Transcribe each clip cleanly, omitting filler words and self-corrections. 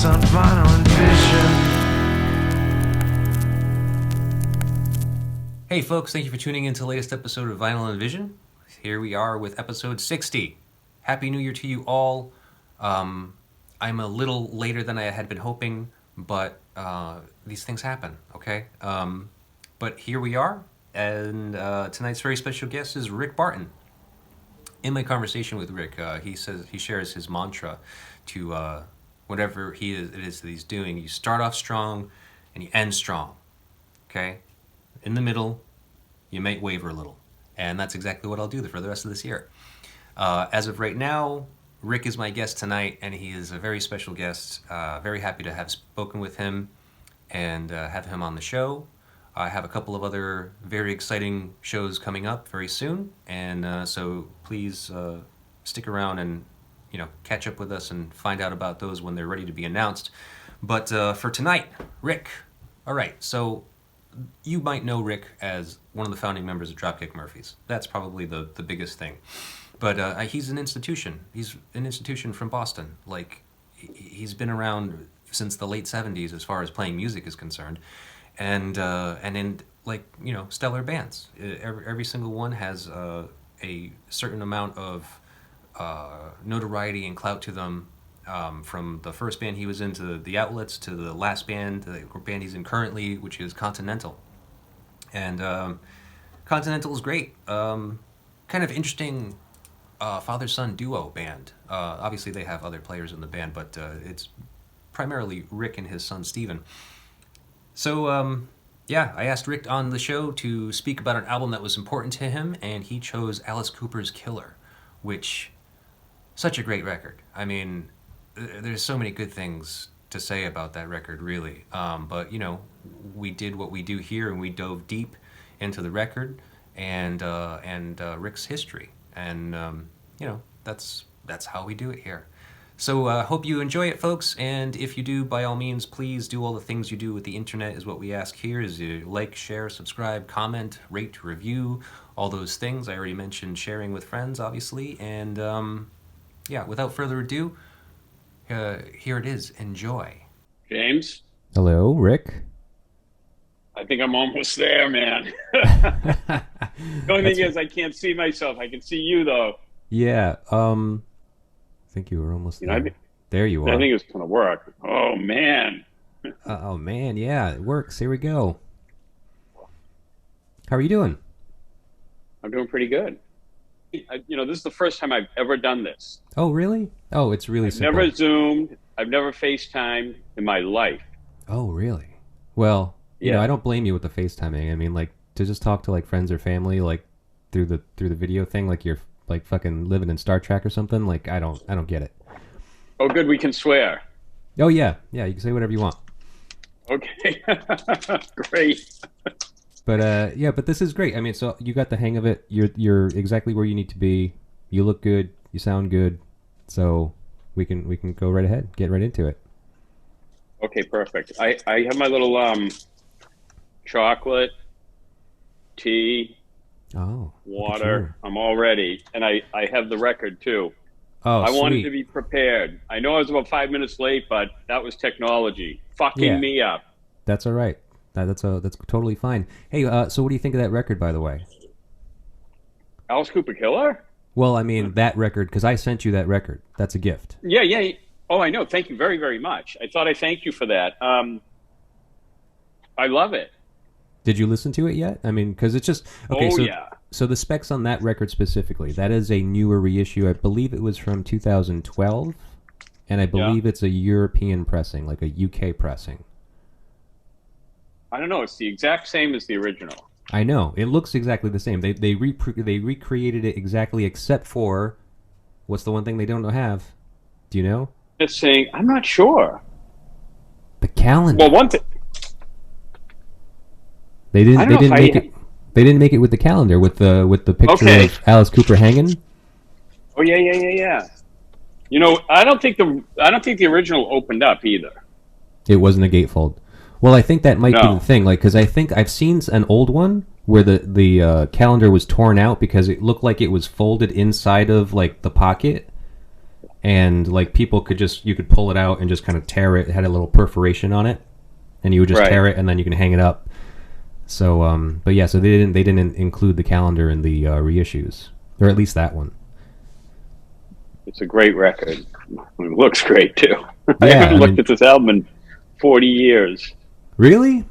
guests on Vinyl and Vision. Hey folks, thank you for tuning in to the latest episode of Vinyl and Vision. Here we are with episode 60. Happy New Year to you all. I'm a little later than I had been hoping, but these things happen, okay? But here we are, and tonight's very special guest is Rick Barton. In my conversation with Rick, he shares his mantra to whatever it is that he's doing. You start off strong and you end strong, okay? In the middle, you might waver a little, and that's exactly what I'll do for the rest of this year. As of right now, Rick is my guest tonight, and he is a very special guest. Very happy to have spoken with him and have him on the show. I have a couple of other very exciting shows coming up very soon, and so please stick around and catch up with us and find out about those when they're ready to be announced. But for tonight, Rick. All right, so you might know Rick as one of the founding members of Dropkick Murphys. That's probably the biggest thing. But he's an institution. He's an institution from Boston. Like, he's been around since the late 70s as far as playing music is concerned. And in stellar bands. Every single one has a certain amount of notoriety and clout to them, from the first band he was in to the Outlets to the last band, the band he's in currently, which is Continental. And Continental is great. Kind of interesting father-son duo band. Obviously they have other players in the band, but it's primarily Rick and his son Steven. So, I asked Rick on the show to speak about an album that was important to him, and he chose Alice Cooper's Killer, which, such a great record. I mean, there's so many good things to say about that record, really. But, we did what we do here, and we dove deep into the record and Rick's history. And, that's how we do it here. So hope you enjoy it, folks, and if you do, by all means, please do all the things you do with the internet is what we ask here, is you like, share, subscribe, comment, rate, review, all those things. I already mentioned sharing with friends, obviously, and without further ado, here it is. Enjoy. James? Hello, Rick? I think I'm almost there, man. The only thing is I can't see myself. I can see you, though. Yeah, I think you were almost there. There you are. I think it's going to work. Oh, man. Oh, man, yeah, it works. Here we go. How are you doing? I'm doing pretty good. This is the first time I've ever done this. Oh, really? Oh, it's really simple. I've never Zoomed. I've never FaceTimed in my life. Oh, really? Well, I don't blame you with the FaceTiming. I mean, like, to just talk to, like, friends or family, like, through the video thing, like you're like fucking living in Star Trek or something. Like, I don't get it. Oh, good. We can swear. Oh, yeah. Yeah, you can say whatever you want. Okay. Great. But but this is great. I mean, so you got the hang of it. You're exactly where you need to be. You look good. You sound good. So we can go right ahead. Get right into it. Okay, perfect. I have my little chocolate, tea, water. Sure. I'm all ready. And I have the record too. Oh, I sweet. wanted to be prepared. I know I was about 5 minutes late, but that was technology fucking me up. That's all right. That's totally fine. Hey, so what do you think of that record, by the way? Alice Cooper Killer? Well, I mean, that record, because I sent you that record. That's a gift. Yeah. Oh, I know. Thank you very, very much. I thought I thanked you for that. I love it. Did you listen to it yet? I mean, because it's just... Okay, so the specs on that record specifically, that is a newer reissue. I believe it was from 2012, and I believe it's a European pressing, like a UK pressing. I don't know. It's the exact same as the original. I know. It looks exactly the same. They recreated it exactly, except for... What's the one thing they don't have? Do you know? Just saying, I'm not sure. The calendar. Well, one thing... They didn't make it with the calendar with the picture of Alice Cooper hanging. Oh yeah. I don't think the original opened up either. It wasn't a gatefold. Well, I think that might be the thing, like, because I think I've seen an old one where the calendar was torn out because it looked like it was folded inside of like the pocket, and like people you could pull it out and just kind of tear it. It had a little perforation on it, and you would just tear it, and then you can hang it up. So, but yeah, so they didn't include the calendar in the reissues, or at least that one. It's a great record. It looks great too. Yeah, I haven't looked at this album in 40 years. Really?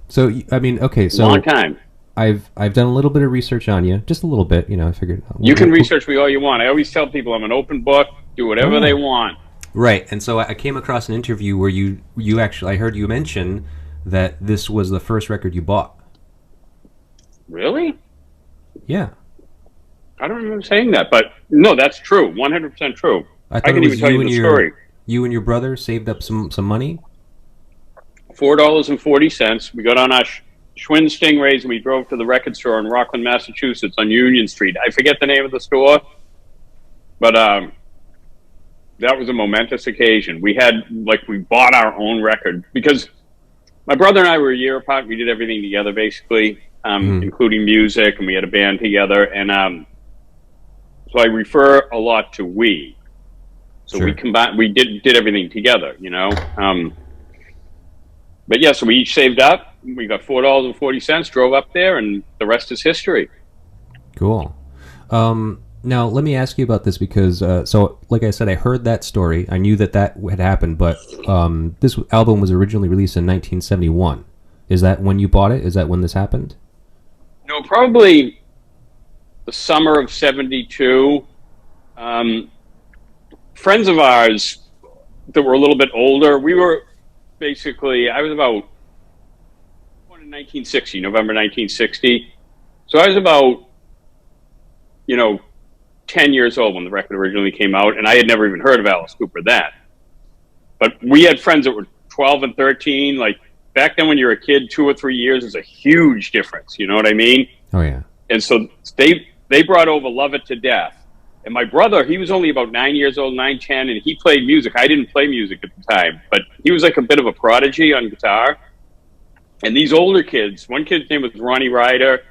So I mean, okay, so long time. I've done a little bit of research on you, just a little bit. I figured you can research me all you want. I always tell people I'm an open book. Do whatever they want. Right, and so I came across an interview where you actually, I heard you mention that this was the first record you bought. Really? Yeah. I don't remember saying that, but no, that's true. 100% true. I can even tell you the story. You and your brother saved up some money? $4.40. We got on our Schwinn Stingrays and we drove to the record store in Rockland, Massachusetts on Union Street. I forget the name of the store, but that was a momentous occasion. We bought our own record because my brother and I were a year apart. We did everything together, basically, including music, and we had a band together. And so I refer a lot to we. So we combined. We did everything together, But yeah, so we each saved up. We got $4.40, drove up there, and the rest is history. Cool. Now, let me ask you about this because, so like I said, I heard that story. I knew that had happened, but this album was originally released in 1971. Is that when you bought it? Is that when this happened? No, probably the summer of 72. Friends of ours that were a little bit older, we were basically, I was about born in 1960, November 1960. So I was about, 10 years old when the record originally came out, and I had never even heard of Alice Cooper then. But we had friends that were 12 and 13. Like, back then when you're a kid, 2 or 3 years is a huge difference, you know what I mean? Oh, yeah. And so they brought over Love It to Death. And my brother, he was only about 9 years old, 9, 10, and he played music. I didn't play music at the time, but he was like a bit of a prodigy on guitar. And these older kids, one kid's name was Ronnie Ryder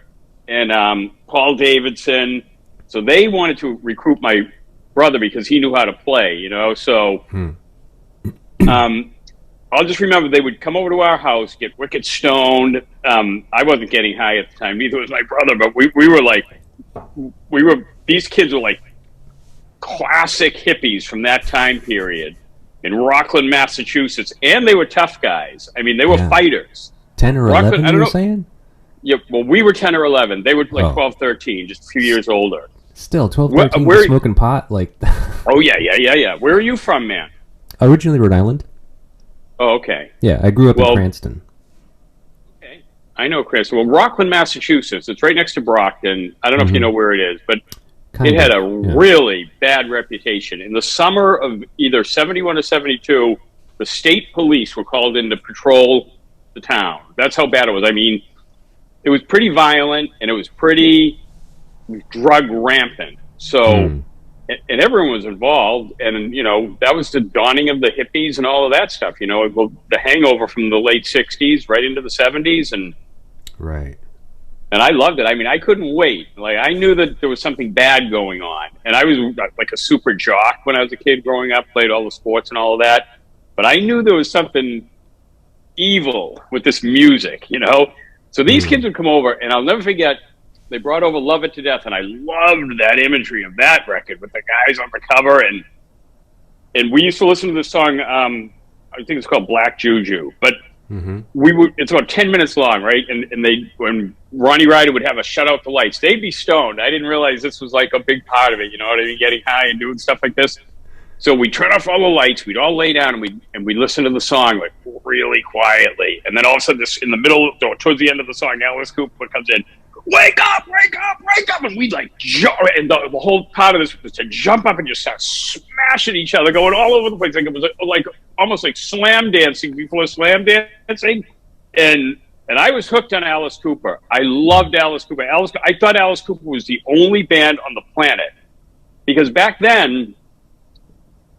and Paul Davidson. So they wanted to recruit my brother because he knew how to play, So I'll just remember they would come over to our house, get wicked stoned. I wasn't getting high at the time. Neither was my brother, but these kids were like classic hippies from that time period in Rockland, Massachusetts. And they were tough guys. I mean, they were fighters. 10 or 11, you were saying? Yeah, well, we were 10 or 11. They were like 12, 13, just a few years older. Still, 12, 13, smoking pot? Like. Oh, yeah. Where are you from, man? Originally Rhode Island. Oh, okay. Yeah, I grew up in Cranston. Okay. I know Cranston. Well, Rockland, Massachusetts. It's right next to Brockton. I don't know if you know where it is, but it had a really bad reputation. In the summer of either 71 or 72, the state police were called in to patrol the town. That's how bad it was. I mean, it was pretty violent, and it was pretty drug rampant. So, and everyone was involved, and, that was the dawning of the hippies and all of that stuff, the hangover from the late 60s right into the 70s. And right. And I loved it. I mean, I couldn't wait. Like, I knew that there was something bad going on. And I was like a super jock when I was a kid growing up, played all the sports and all of that. But I knew there was something evil with this music, So these kids would come over, and I'll never forget, they brought over Love It to Death, and I loved that imagery of that record with the guys on the cover. And we used to listen to the song, I think it's called Black Juju. But it's about 10 minutes long, right? And when Ronnie Ryder would have us shut out the lights, they'd be stoned. I didn't realize this was like a big part of it, you know what I mean? Getting high and doing stuff like this. So we turn off all the lights, we'd all lay down, and we listen to the song like really quietly. And then all of a sudden, in the middle, towards the end of the song, Alice Cooper comes in, wake up, wake up, wake up. And we'd like jump, and the whole part of this was to jump up and just start smashing each other, going all over the place. Like it was like almost like slam dancing before slam dancing. And I was hooked on Alice Cooper. I loved Alice Cooper. I thought Alice Cooper was the only band on the planet. Because back then,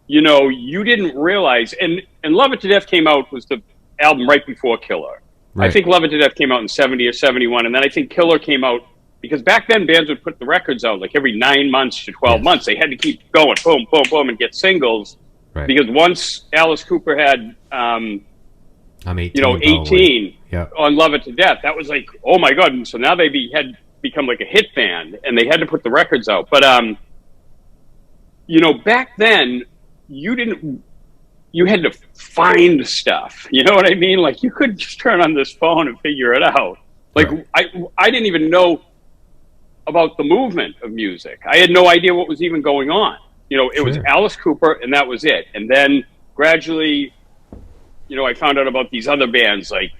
you didn't realize, and Love It to Death came out, was the album right before Killer. Right. I think Love It to Death came out in 70 or 71, and then I think Killer came out because back then bands would put the records out like every 9 months to 12 months. They had to keep going, boom, boom, boom, and get singles. Right. Because once Alice Cooper had, I'm 18. you know, 18 yep. on Love It to Death, that was like, oh my God. And so now they had become like a hit band, and they had to put the records out. But, you know, back then, you had to find stuff. You know what I mean? Like, you couldn't just turn on this phone and figure it out. Like, right. I didn't even know about the movement of music. I had no idea what was even going on. You know, it was Alice Cooper, and that was it. And then gradually, you know, I found out about these other bands like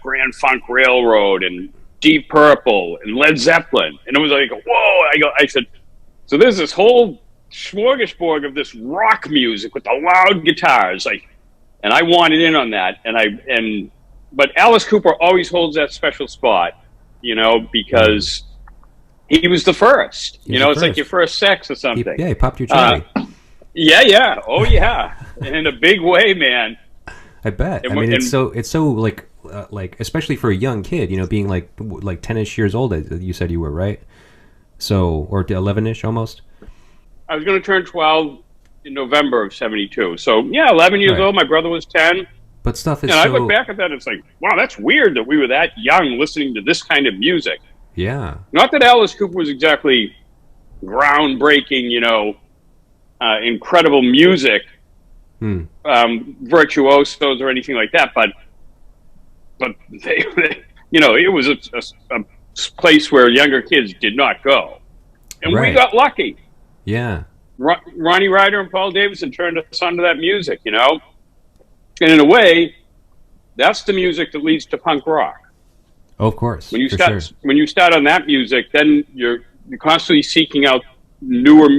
Grand Funk Railroad and Deep Purple and Led Zeppelin. And it was like, whoa! I said, so there's this whole smorgasbord of this rock music with the loud guitars, like, and I wanted in on that. But Alice Cooper always holds that special spot, you know, because he was the first. You know, it's like your first sex or something. He popped your cherry. Yeah. Oh, yeah. And in a big way, man. I bet. I mean, it's so like especially for a young kid, you know, being like 10-ish years old. You said you were, right? So, or 11-ish almost. I was going to turn 12 in November of '72. So yeah, 11 years old. My brother was 10. But stuff is. And I look back at that, it's like, wow, that's weird that we were that young listening to this kind of music. Yeah. Not that Alice Cooper was exactly groundbreaking, you know, incredible music, virtuosos or anything like that, but they you know, it was a place where younger kids did not go, and we got lucky. Yeah. Ronnie Ryder and Paul Davidson turned us onto that music, you know, and in a way, that's the music that leads to punk rock. Oh, of course. When you start on that music, then you're constantly seeking out newer,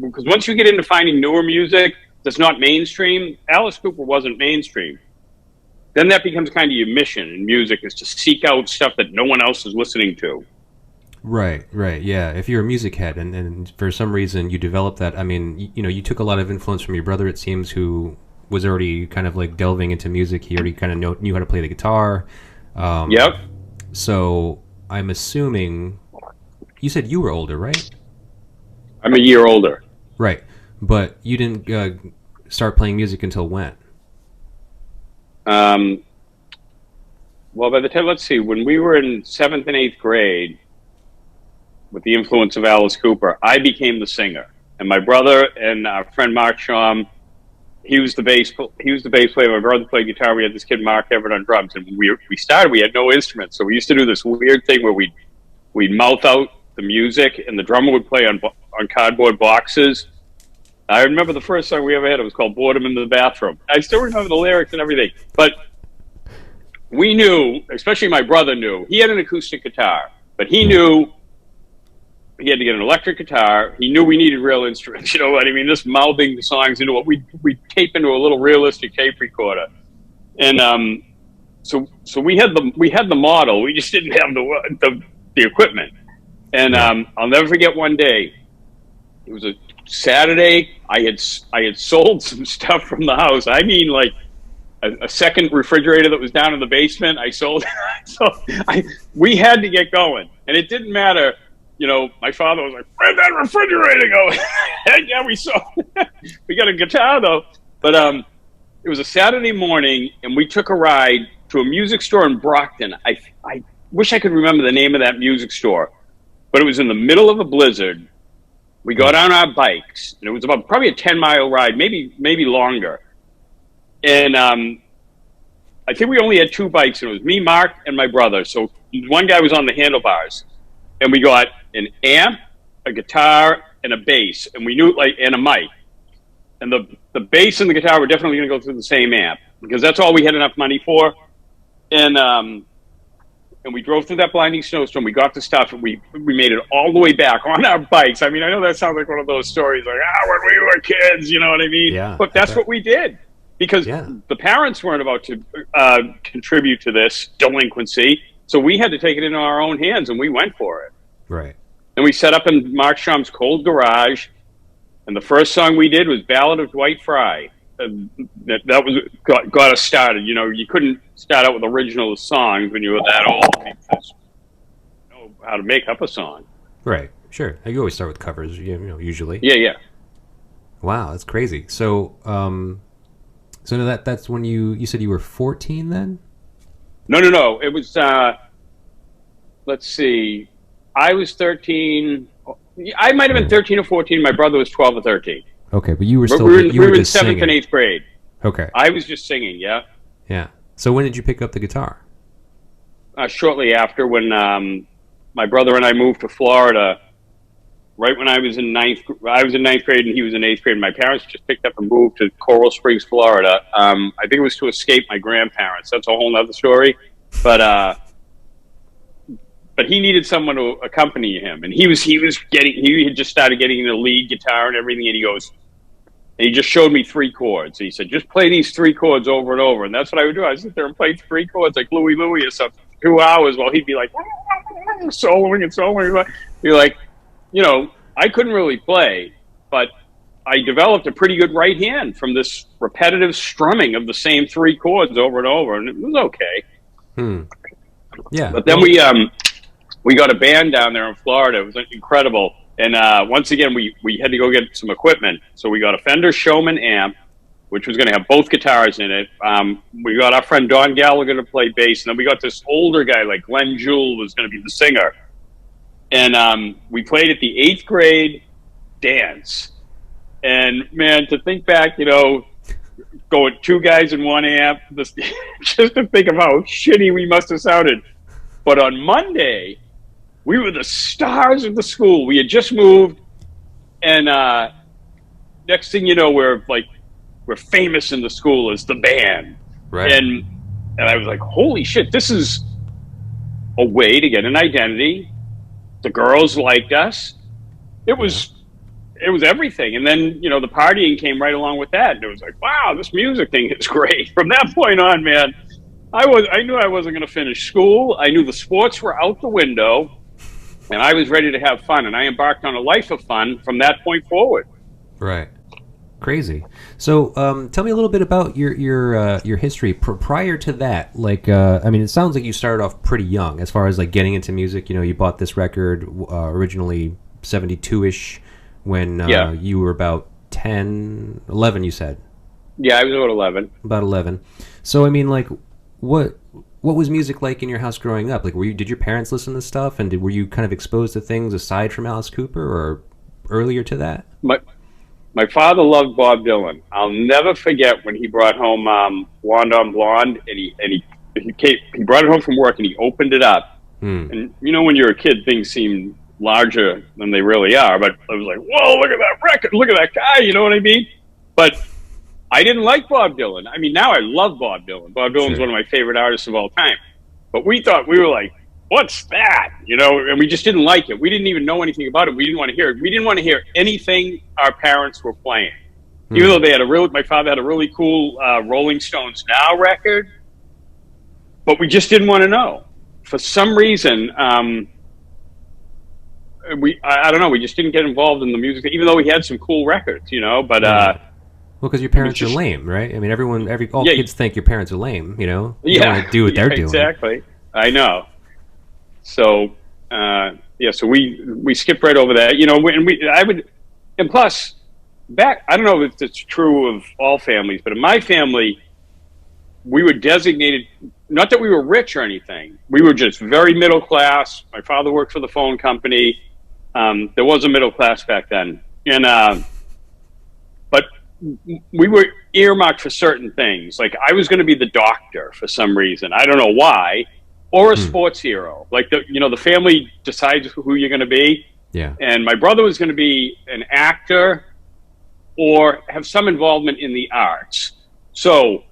because once you get into finding newer music that's not mainstream, Alice Cooper wasn't mainstream. Then that becomes kind of your mission in music, is to seek out stuff that no one else is listening to. Right, yeah. If you're a music head and for some reason you develop that, I mean, you know, you took a lot of influence from your brother, it seems, who was already kind of like delving into music. He already kind of knew how to play the guitar. Yep. So I'm assuming you said you were older, right? I'm a year older. Right. But you didn't start playing music until when? Well, by the time, let's see, when we were in 7th and 8th grade, with the influence of Alice Cooper, I became the singer. And my brother and our friend Mark Shum, he was the bass player. My brother played guitar. We had this kid, Mark Everett, on drums. And we had no instruments. So we used to do this weird thing where we'd mouth out the music, and the drummer would play on cardboard boxes. I remember the first song we ever had, it was called Boredom in the Bathroom. I still remember the lyrics and everything. But we knew, especially my brother knew, he had an acoustic guitar, but he knew he had to get an electric guitar. He knew we needed real instruments. You know what I mean? Just mouthing the songs into what we tape into a little realistic tape recorder. And so we had the model. We just didn't have the equipment. And I'll never forget one day. It was a Saturday. I had sold some stuff from the house. I mean, like a second refrigerator that was down in the basement. I sold. So we had to get going, and it didn't matter. You know, my father was like, "Where'd that refrigerator go?" Yeah, we sold. We got a guitar though. But it was a Saturday morning, and we took a ride to a music store in Brockton. I wish I could remember the name of that music store, but it was in the middle of a blizzard. We got on our bikes, and it was about probably a 10-mile ride, maybe longer. And I think we only had 2 bikes, and it was me, Mark, and my brother. So one guy was on the handlebars, and we got an amp, a guitar, and a bass, and we knew and a mic. And the bass and the guitar were definitely going to go through the same amp, because that's all we had enough money for. And we drove through that blinding snowstorm. We got the stuff, and we made it all the way back on our bikes. I mean, I know that sounds like one of those stories, like, when we were kids, you know what I mean? Yeah, but that's what we did, because the parents weren't about to contribute to this delinquency, so we had to take it into our own hands, and we went for it. Right. And we set up in Mark Shum's cold garage, and the first song we did was Ballad of Dwight Fry. That was got us started. You know, you couldn't start out with original songs when you were that old, because know how to make up a song. Right. Sure. You always start with covers, usually. Yeah. Wow, that's crazy. So, so that's when you said you were 14 then? No. It was, let's see. I was 13. I might have been 13 or 14. My brother was 12 or 13. Okay, but you were still... We were in just 7th singing. and 8th grade. Okay. I was just singing, yeah. Yeah. So when did you pick up the guitar? Shortly after, when my brother and I moved to Florida, right when I was in ninth grade and he was in 8th grade. My parents just picked up and moved to Coral Springs, Florida. I think it was to escape my grandparents. That's a whole other story. But he needed someone to accompany him, and he had just started getting the lead guitar and everything, and he just showed me 3 chords. He said, just play these 3 chords over and over. And that's what I would do. I'd sit there and play 3 chords like Louie Louie or something, 2 hours, while he'd be like, soloing and soloing. Be like, I couldn't really play, but I developed a pretty good right hand from this repetitive strumming of the same 3 chords over and over. And it was okay. Yeah. But then we got a band down there in Florida. It was incredible. And once again, we had to go get some equipment. So we got a Fender Showman amp, which was going to have both guitars in it. We got our friend Don Gallagher to play bass. And then we got this older guy, like Glenn Jewell, was going to be the singer. And we played at the 8th grade dance. And, man, to think back, going 2 guys in 1 amp, just to think of how shitty we must have sounded. But on Monday, we were the stars of the school. We had just moved, and next thing you know, we're famous in the school as the band. Right. And I was like, holy shit, this is a way to get an identity. The girls liked us. It was everything. And then, the partying came right along with that. And it was like, wow, this music thing is great. From that point on, man, I knew I wasn't going to finish school. I knew the sports were out the window, and I was ready to have fun. And I embarked on a life of fun from that point forward. Right. Crazy. So, tell me a little bit about your history prior to that. It sounds like you started off pretty young as far as getting into music. You bought this record originally 72-ish when you were about 10, 11, you said. Yeah, I was about 11. About 11. So, what was music like in your house growing up? Did your parents listen to stuff, and were you kind of exposed to things aside from Alice Cooper or earlier to that? My father loved Bob Dylan. I'll never forget when he brought home Blonde on Blonde, and he brought it home from work, and he opened it up. And when you're a kid, things seem larger than they really are. But I was like, whoa, look at that record, look at that guy. You know what I mean? But I didn't like Bob Dylan. I mean, now I love Bob Dylan. Bob Dylan's one of my favorite artists of all time. But we were like, what's that? And we just didn't like it. We didn't even know anything about it. We didn't want to hear it. We didn't want to hear anything our parents were playing. Even though my father had a really cool Rolling Stones Now record, but we just didn't want to know. For some reason, I don't know, we just didn't get involved in the music, even though we had some cool records, but... Well, because your parents are lame, right? I mean, all kids think your parents are lame, You don't want to do what they're doing. Exactly. I know. So, so we skipped right over that, and plus, I don't know if it's true of all families, but in my family, we were designated, not that we were rich or anything, we were just very middle class. My father worked for the phone company. There was a middle class back then. And, but we were earmarked for certain things. Like I was going to be the doctor for some reason. I don't know why. Or a sports hero. Like the family decides who you're going to be. Yeah. And my brother was going to be an actor or have some involvement in the arts. So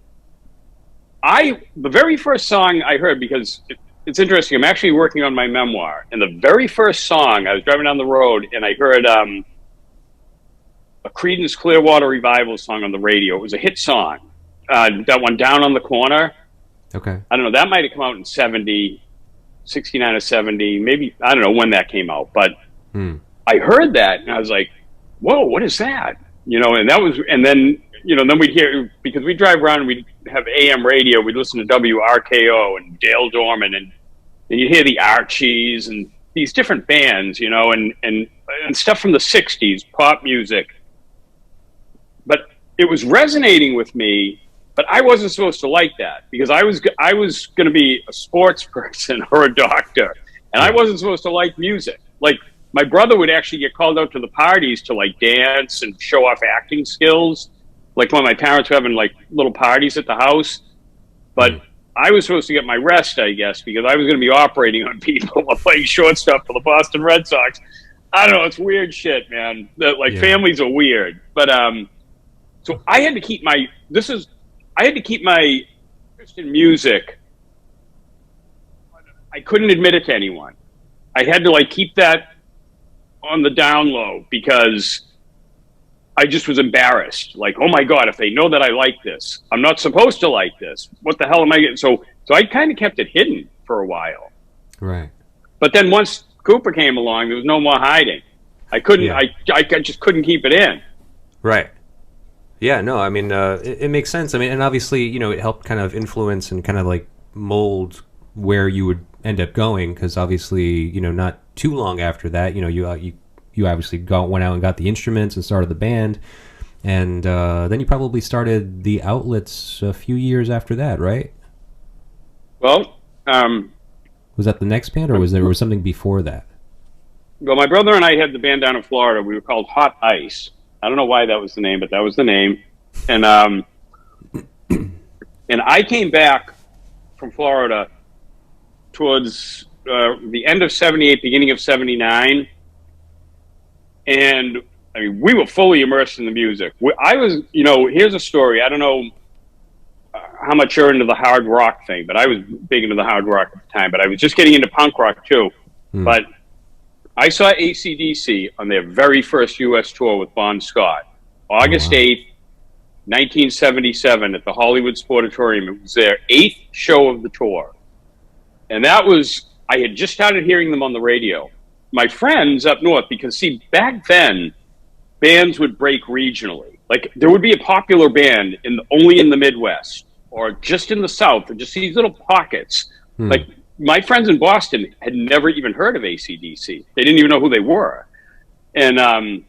the very first song I heard, because it's interesting, I'm actually working on my memoir, and the very first song, I was driving down the road and I heard a Creedence Clearwater Revival song on the radio. It was a hit song. That one, Down on the Corner. Okay. I don't know, that might have come out in 69 or 70, maybe, I don't know when that came out, but I heard that and I was like, whoa, what is that? And then we'd hear, because we drive around and we'd have AM radio, we'd listen to WRKO and Dale Dorman, and you'd hear the Archies, and these different bands, you know, and stuff from the 60s, pop music. But it was resonating with me, but I wasn't supposed to like that because I was going to be a sports person or a doctor, and I wasn't supposed to like music. Like, my brother would actually get called out to the parties to like dance and show off acting skills, like when my parents were having like little parties at the house. But I was supposed to get my rest, I guess, because I was going to be operating on people while playing shortstop for the Boston Red Sox. I don't know. It's weird shit, man. Families are weird. But so I had to keep my interest in music. I couldn't admit it to anyone. I had to like keep that on the down low because I just was embarrassed. Like, oh my God, if they know that I like this, I'm not supposed to like this. What the hell am I getting? So I kind of kept it hidden for a while. Right. But then once Cooper came along, there was no more hiding. I couldn't, I just couldn't keep it in. Right. Yeah, no, I mean, it makes sense. I mean, and obviously, you know, it helped kind of influence and kind of like mold where you would end up going, because obviously, you know, not too long after that, you know, you obviously went out and got the instruments and started the band, and then you probably started the Outlets a few years after that, right? Well, was that the next band, or was there something before that? Well, my brother and I had the band down in Florida. We were called Hot Ice. I don't know why that was the name, but that was the name. And and I came back from Florida towards the end of 78, beginning of 79. And I mean, we were fully immersed in the music. I was, you know, here's a story. I don't know how much you're into the hard rock thing, but I was big into the hard rock at the time, but I was just getting into punk rock too. But I saw AC/DC on their very first U.S. tour with Bon Scott, August 8th, 1977 at the Hollywood Sportatorium. It was their 8th show of the tour. And that was, I had just started hearing them on the radio. My friends up north, because see, back then, bands would break regionally. Like, there would be a popular band only in the Midwest, or just in the South, or just these little pockets. Like, my friends in Boston had never even heard of AC/DC. They didn't even know who they were. And,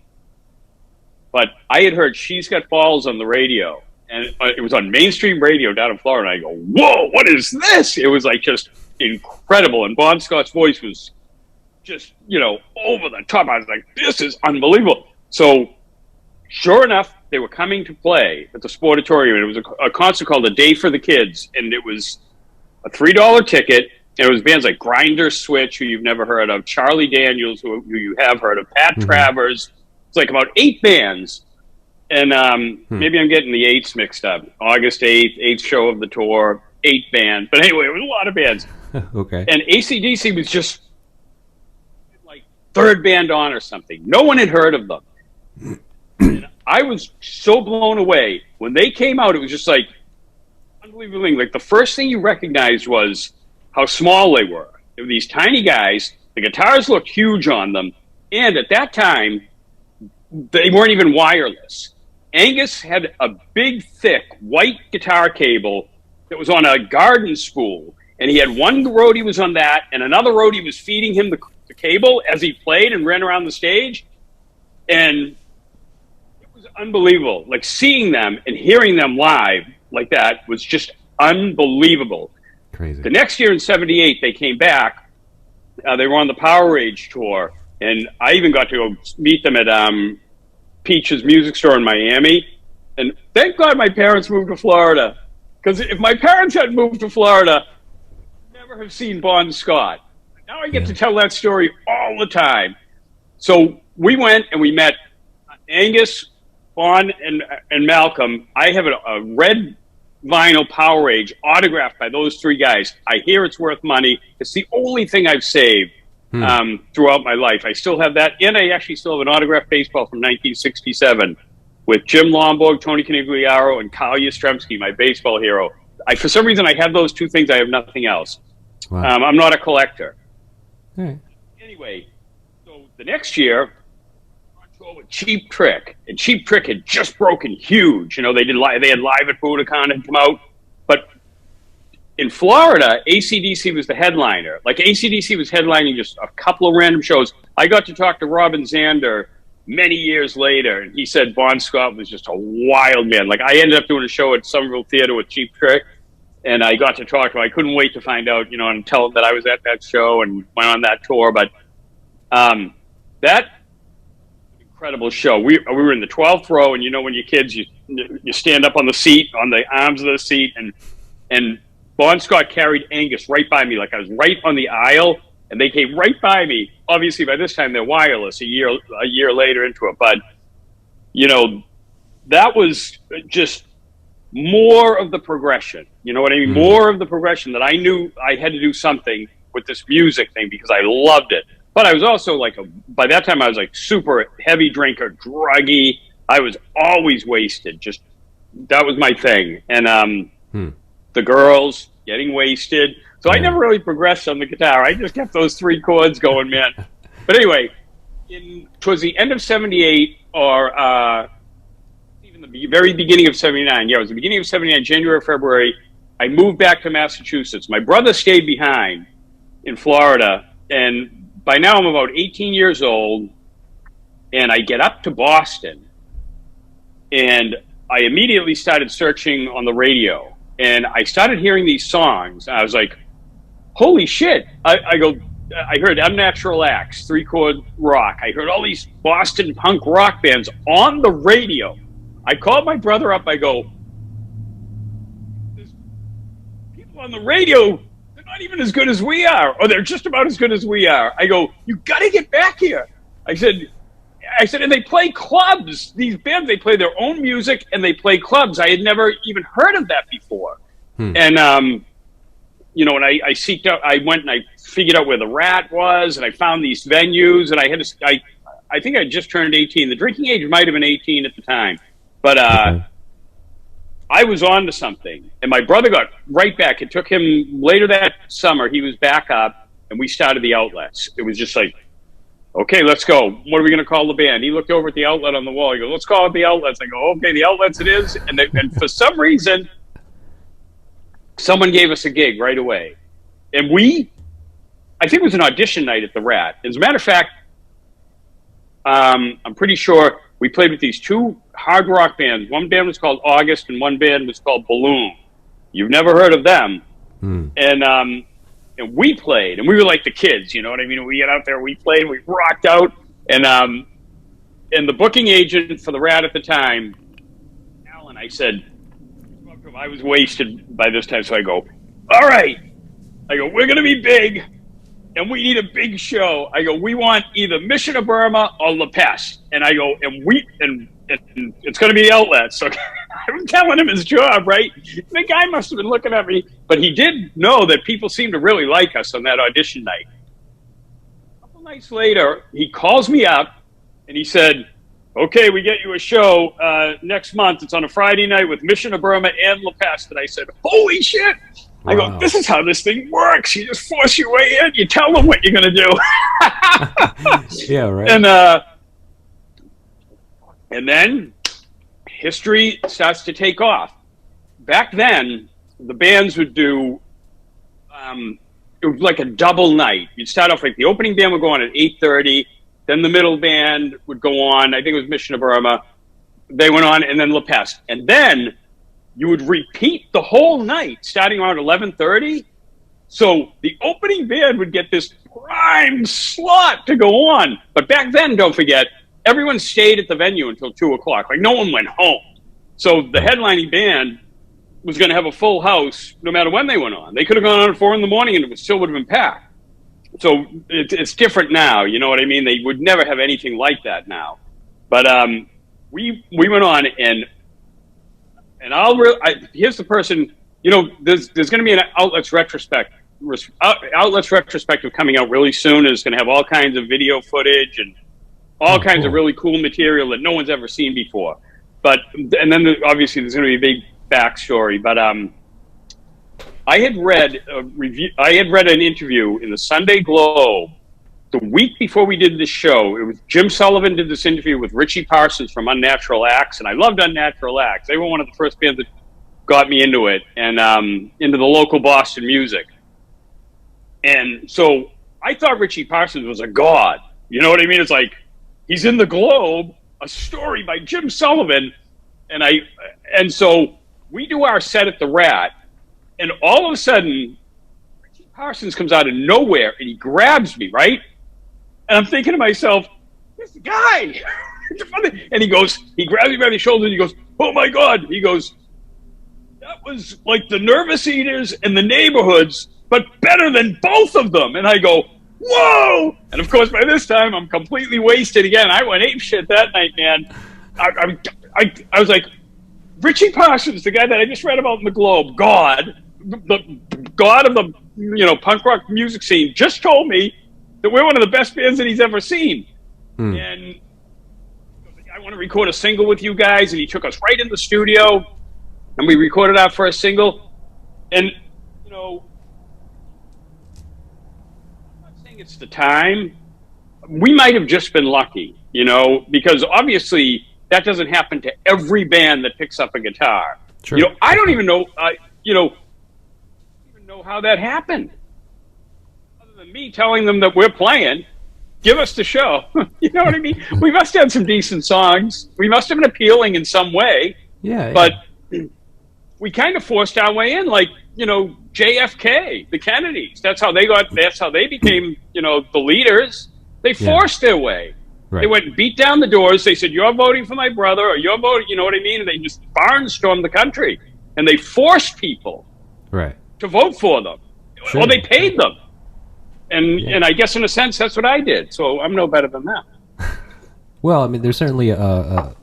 but I had heard She's Got Balls on the radio, and it was on mainstream radio down in Florida. And I go, whoa, what is this? It was like just incredible. And Bon Scott's voice was just, you know, over the top. I was like, this is unbelievable. So sure enough, they were coming to play at the Sportatorium. And it was a concert called A Day for the Kids. And it was a $3 ticket. And it was bands like Grinder Switch, who you've never heard of, Charlie Daniels, who you have heard of, Pat Travers. It's like about 8 bands. And maybe I'm getting the 8s mixed up. August 8th, 8th show of the tour, 8 bands. But anyway, it was a lot of bands. Okay. And AC/DC was just like 3rd band on or something. No one had heard of them. And I was so blown away. When they came out, it was just like unbelievable. Like, the first thing you recognized was how small they were. They were these tiny guys. The guitars looked huge on them. And at that time, they weren't even wireless. Angus had a big, thick, white guitar cable that was on a garden spool. And he had one roadie was on that, and another roadie was feeding him the cable as he played and ran around the stage. And it was unbelievable. Like, seeing them and hearing them live like that was just unbelievable. Crazy. The next year in 78, they came back. They were on the Power Rage tour. And I even got to go meet them at Peach's Music Store in Miami. And thank God my parents moved to Florida. Because if my parents hadn't moved to Florida, I'd never have seen Bon Scott. Now I get to tell that story all the time. So we went and we met Angus, Bon, and Malcolm. I have a red vinyl Power Rage autographed by those 3 guys. I hear it's worth money. It's the only thing I've saved throughout my life. I still have that, and I actually still have an autographed baseball from 1967 with Jim Lomborg, Tony Canigliaro, and Kyle Yastrzemski, my baseball hero. For some reason, I have those 2 things. I have nothing else. Wow. I'm not a collector. Anyway, so the next year, on tour with Cheap Trick, and Cheap Trick had just broken huge. You know, they had Live at Budokan had come out, but in Florida, AC/DC was the headliner. Like AC/DC was headlining just a couple of random shows. I got to talk to Robin Zander many years later, and he said Bon Scott was just a wild man. Like I ended up doing a show at Somerville Theater with Cheap Trick, and I got to talk to him. I couldn't wait to find out, and tell him that I was at that show and went on that tour. But that incredible show. We were in the 12th row, and when you're kids, you stand up on the seat, on the arms of the seat, and Bon Scott carried Angus right by me, like I was right on the aisle, and they came right by me. Obviously, by this time they're wireless. A year later into it, but that was just more of the progression. You know what I mean? More of the progression that I knew I had to do something with this music thing because I loved it. But I was also by that time I was like super heavy drinker, druggy. I was always wasted. Just that was my thing. And the girls getting wasted. So I never really progressed on the guitar. I just kept those 3 chords going, man. But anyway, towards the end of 78 or even the very beginning of 79, it was the beginning of 79, January, February, I moved back to Massachusetts. My brother stayed behind in Florida, and by now I'm about 18 years old, and I get up to Boston, and I immediately started searching on the radio. And I started hearing these songs. I was like, holy shit. I heard Unnatural Acts, 3-chord rock. I heard all these Boston punk rock bands on the radio. I called my brother up. I go, there's people on the radio, they're not even as good as we are, or they're just about as good as we are. I go, you got to get back here. I said, and they play clubs. These bands, they play their own music and they play clubs. I had never even heard of that before. And, and I seeked out, I went and I figured out where the Rat was, and I found these venues, and I think I just turned 18. The drinking age might have been 18 at the time, but I was on to something, and my brother got right back. It took him later that summer. He was back up, and we started the Outlets. It was just like, okay, let's go. What are we going to call the band? He looked over at the outlet on the wall. He goes, let's call it the Outlets. I go, okay, the Outlets it is. And for some reason, someone gave us a gig right away. And I think it was an audition night at the Rat. As a matter of fact, I'm pretty sure we played with these 2 hard rock bands. One band was called August, and one band was called Balloon. You've never heard of them. And we played, and we were like the kids, you know what I mean? We get out there, we played, we rocked out, and the booking agent for the Rat at the time, Alan, I said, I was wasted by this time, so I go, all right. I go, we're going to be big, and we need a big show. I go, we want either Mission of Burma or La Peste. And I go, and it's going to be the Outlets. So I'm telling him his job, right? The guy must have been looking at me, but he did know that people seemed to really like us on that audition night. A couple nights later, he calls me up, and he said, okay, we get you a show next month. It's on a Friday night with Mission of Burma and La Peste. And I said, holy shit. Wow. I go, this is how this thing works. You just force your way in. You tell them what you're going to do. Yeah, right. And then history starts to take off. Back then, the bands would do, it was like a double night. You'd start off like the opening band would go on at 8:30. Then the middle band would go on. I think it was Mission of Burma. They went on, and then La Peste. And then you would repeat the whole night, starting around 11:30. So the opening band would get this prime slot to go on. But back then, don't forget, everyone stayed at the venue until 2 o'clock. Like, no one went home. So the headlining band was going to have a full house no matter when they went on. They could have gone on at 4 in the morning, and it still would have been packed. So it's different now. You know what I mean? They would never have anything like that now. But we went on, and here's the person. You know, there's going to be an Outlets retrospective coming out really soon. It's going to have all kinds of video footage and all kinds of really cool material that no one's ever seen before. But and then obviously there's going to be a big backstory. But I had read an interview in the Sunday Globe the week before we did this show. It was Jim Sullivan did this interview with Richie Parsons from Unnatural Acts, and I loved Unnatural Acts. They were one of the first bands that got me into it, and into the local Boston music. And so I thought Richie Parsons was a god. You know what I mean? It's like he's in the Globe, a story by Jim Sullivan, and so we do our set at the Rat, and all of a sudden, Richie Parsons comes out of nowhere and he grabs me, right? And I'm thinking to myself, this guy, and he grabs me by the shoulder and he goes, "Oh my God!" He goes, "That was like the Nervous Eaters and the Neighborhoods, but better than both of them." And I go, "Whoa!" And of course, by this time, I'm completely wasted again. I went ape shit that night, man. I was like, Richie Parsons, the guy that I just read about in the Globe, the god of the punk rock music scene, just told me that we're one of the best bands that he's ever seen. And I want to record a single with you guys, and he took us right in the studio, and we recorded our first single. And I'm not saying it's the time. We might have just been lucky, because obviously that doesn't happen to every band that picks up a guitar. Sure. I don't even know, how that happened. Other than me telling them that we're playing, give us the show. You know what I mean? We must have some decent songs. We must have been appealing in some way. Yeah. But we kind of forced our way in, like, JFK, the Kennedys. That's how they became, the leaders. They forced their way. Right. They went and beat down the doors. They said, "You're voting for my brother," or "You're voting," you know what I mean? And they just barnstormed the country. And they forced people to vote for them. Sure. Or they paid them. And I guess in a sense, that's what I did. So I'm no better than them. Well, I mean, there's certainly an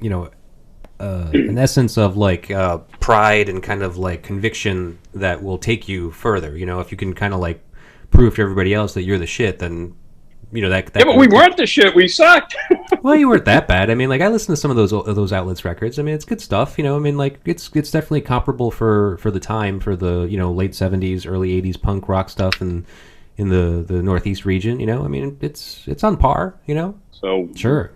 essence of like pride and kind of like conviction that will take you further. If you can kind of like prove to everybody else that you're the shit, then that. Yeah, but we weren't the shit. We sucked. Well, you weren't that bad. I mean, like I listened to some of those outlets records. I mean, it's good stuff. I mean, like it's definitely comparable for the time, for the late '70s, early '80s punk rock stuff and in the Northeast region. I mean, it's on par. So sure.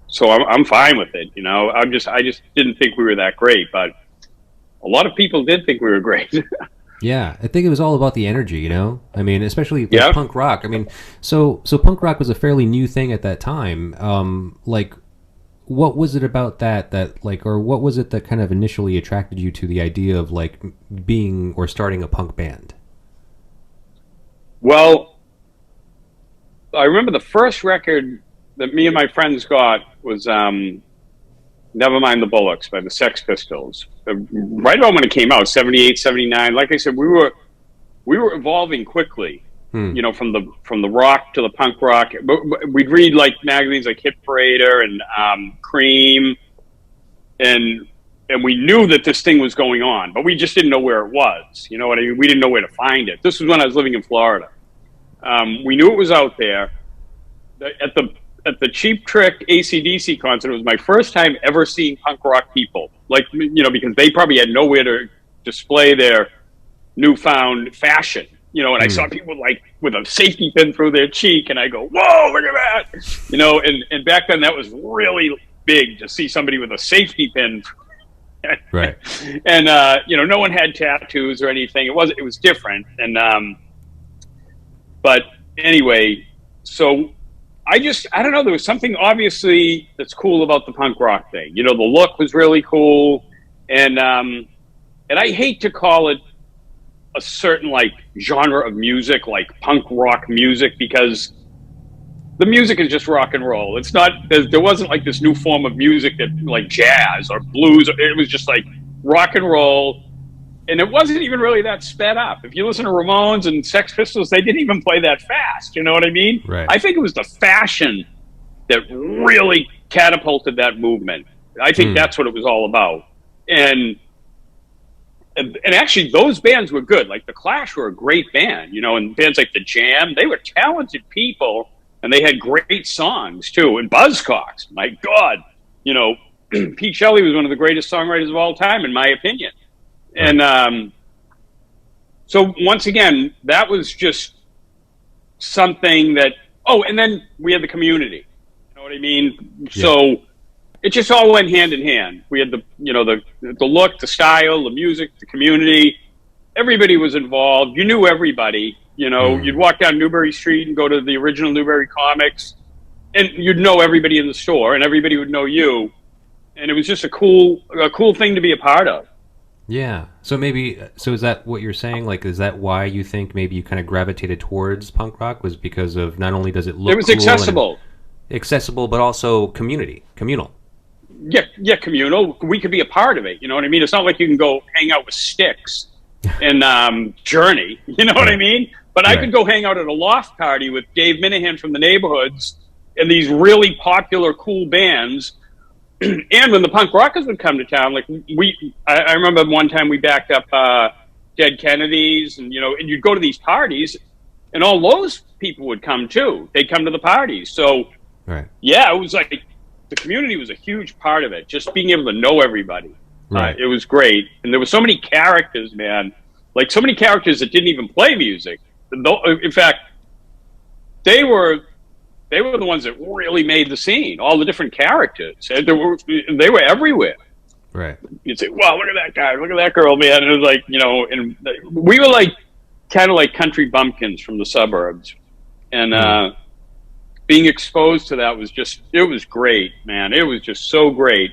So I'm fine with it. I just didn't think we were that great, but a lot of people did think we were great. Yeah, I think it was all about the energy, I mean, especially like punk rock. I mean, so punk rock was a fairly new thing at that time. Like, what was it about that like, or what was it that kind of initially attracted you to the idea of like being or starting a punk band? Well, I remember the first record that me and my friends got was Never Mind the Bollocks by the Sex Pistols. Right about when it came out, 78, 79. Like I said, we were evolving quickly, from the rock to the punk rock. But we'd read like magazines like Hit Parader and Cream, and we knew that this thing was going on, but we just didn't know where it was. You know what I mean? We didn't know where to find it. This was when I was living in Florida. We knew it was out there. At the Cheap Trick AC/DC concert, it was my first time ever seeing punk rock people. Like, because they probably had nowhere to display their newfound fashion. And I saw people like with a safety pin through their cheek, and I go, "Whoa, look at that!" And back then that was really big to see somebody with a safety pin. Right. And no one had tattoos or anything. It was different. And but anyway, so. I don't know, there was something obviously that's cool about the punk rock thing. The look was really cool. And I hate to call it a certain like genre of music, like punk rock music, because the music is just rock and roll. It's not, there wasn't like this new form of music that like jazz or blues. It was just like rock and roll. And it wasn't even really that sped up. If you listen to Ramones and Sex Pistols, they didn't even play that fast. You know what I mean? Right. I think it was the fashion that really catapulted that movement. I think that's what it was all about. And actually, those bands were good. Like the Clash were a great band, and bands like the Jam, they were talented people, and they had great songs too. And Buzzcocks, my God, Pete Shelley was one of the greatest songwriters of all time, in my opinion. And so once again, that was just something that, and then we had the community. You know what I mean? Yeah. So it just all went hand in hand. We had the look, the style, the music, the community. Everybody was involved. You knew everybody. You'd walk down Newbury Street and go to the original Newbury Comics, and you'd know everybody in the store, and everybody would know you. And it was just a cool thing to be a part of. Yeah. So is that what you're saying? Like, is that why you think maybe you kind of gravitated towards punk rock, was because of not only does it look it was cool accessible, but also communal. Yeah, communal. We could be a part of it. You know what I mean? It's not like you can go hang out with Styx and Journey. You know what I mean? But I could go hang out at a loft party with Dave Minahan from the Neighborhoods and these really popular, cool bands. And when the punk rockers would come to town, like I remember one time we backed up Dead Kennedys, and and you'd go to these parties, and all those people would come too. They'd come to the parties. So yeah, it was like the community was a huge part of it. Just being able to know everybody, it was great. And there were so many characters, man. Like so many characters that didn't even play music. In fact, they were the ones that really made the scene. All the different characters, and they were everywhere. Right. You'd say, "Wow, look at that guy! Look at that girl, man!" And it was like, and we were like kind of like country bumpkins from the suburbs, and being exposed to that was it was great, man. It was just so great,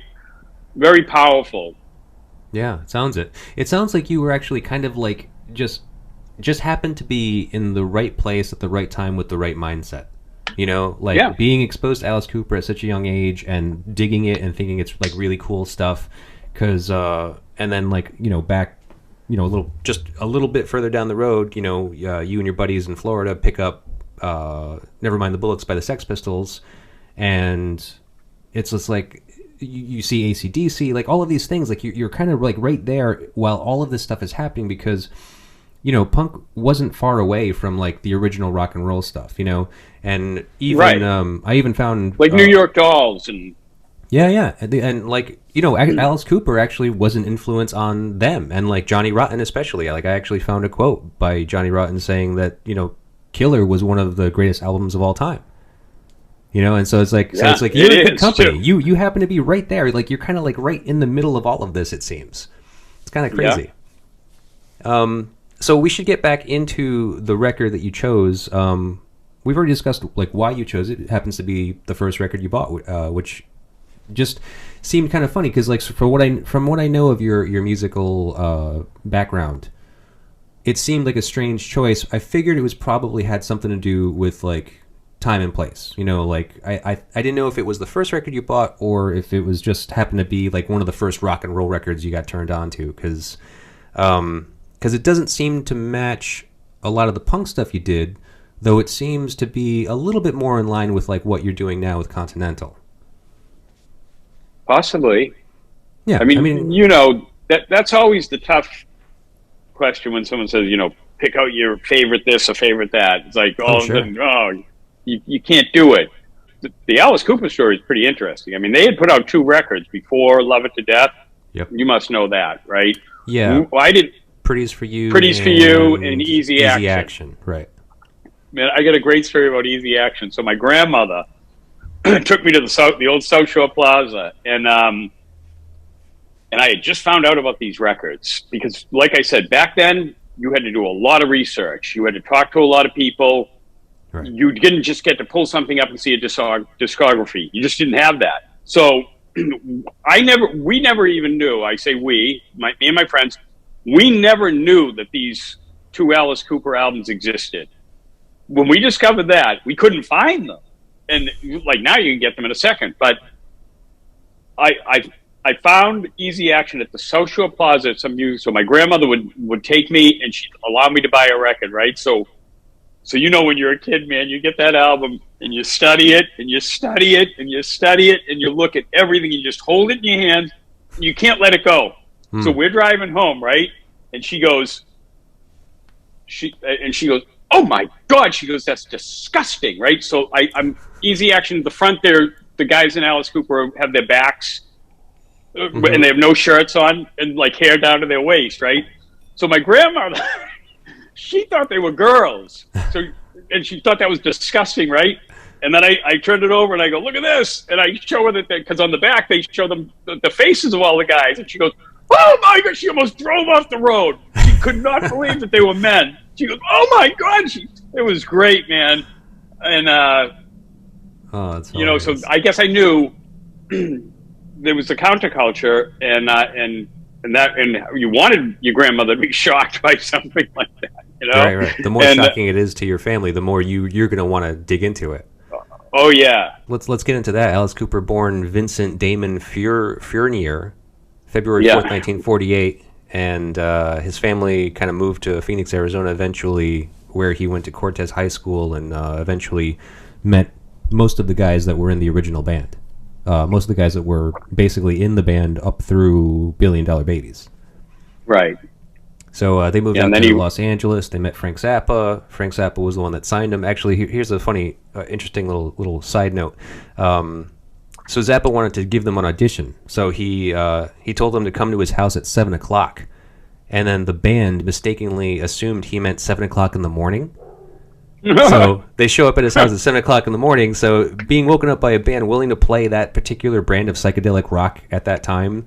very powerful. Yeah, it sounds it. It sounds like you were actually kind of like just happened to be in the right place at the right time with the right mindset. Being exposed to Alice Cooper at such a young age and digging it and thinking it's like really cool stuff, because and then back a little bit further down the road, you and your buddies in Florida pick up Nevermind the Bullets by the Sex Pistols, and it's just like you see AC/DC, like all of these things, like you're kind of like right there while all of this stuff is happening, because punk wasn't far away from like the original rock and roll stuff, and even I even found like New York Dolls and and like Alice Cooper actually was an influence on them, and like Johnny Rotten especially. Like I actually found a quote by Johnny Rotten saying that Killer was one of the greatest albums of all time. And so it's like you're in good company. Too. You happen to be right there, like you're kind of like right in the middle of all of this. It seems it's kind of crazy. Yeah. So we should get back into the record that you chose. We've already discussed like why you chose it. It happens to be the first record you bought, which just seemed kind of funny because like from what I know of your musical background, it seemed like a strange choice. I figured it was probably had something to do with like time and place. Like I didn't know if it was the first record you bought or if it was just happened to be like one of the first rock and roll records you got turned on to, because it doesn't seem to match a lot of the punk stuff you did, though it seems to be a little bit more in line with like what you're doing now with Continental. Possibly. Yeah. I mean that's always the tough question when someone says, pick out your favorite this or favorite that. It's like all of a sudden, you can't do it. The Alice Cooper story is pretty interesting. I mean, they had put out 2 records before Love It to Death. Yep. You must know that, right? Yeah. I did Pretty's for You and Easy Action. Right. Man, I got a great story about Easy Action. So my grandmother took me to the old South Shore Plaza, and I had just found out about these records because, like I said, back then you had to do a lot of research. You had to talk to a lot of people. Right. You didn't just get to pull something up and see a discography. You just didn't have that. So we never even knew. I say me and my friends, we never knew that these 2 Alice Cooper albums existed. When we discovered that, we couldn't find them. And like now you can get them in a second. But I found Easy Action at the South Shore Plaza at some music. So my grandmother would take me and she'd allow me to buy a record, right? So when you're a kid, man, you get that album and you study it and you study it and you study it and you look at everything. You just hold it in your hand. You can't let it go. So we're driving home, right? And she goes, oh my God. She goes, that's disgusting, right? So I'm Easy Action. The front there, the guys in Alice Cooper have their backs and they have no shirts on and like hair down to their waist, right? So my grandmother, she thought they were girls. And she thought that was disgusting, right? And then I turned it over and I go, look at this. And I show her that, because on the back, they show them the faces of all the guys. And she goes, oh my God, she almost drove off the road. She could not believe that they were men. She goes, oh my God. It was great, man. And, that's you know, so I guess I knew there was the counterculture and you wanted your grandmother to be shocked by something like that, you know? Right. The more shocking it is to your family, the more you're going to want to dig into it. Oh yeah. Let's get into that. Alice Cooper, born Vincent Damon Fournier, February 4th, 1948, and his family kind of moved to Phoenix, Arizona eventually, where he went to Cortez High School and eventually met most of the guys that were in the original band. Most of the guys that were basically in the band up through Billion Dollar Babies. Right. So they moved out to Los Angeles. They met Frank Zappa. Frank Zappa was the one that signed him. Actually, here's a funny, interesting little side note. So Zappa wanted to give them an audition. So he told them to come to his house at 7 o'clock. And then the band mistakenly assumed he meant 7 o'clock in the morning. So they show up at his house at 7 o'clock in the morning. So being woken up by a band willing to play that particular brand of psychedelic rock at that time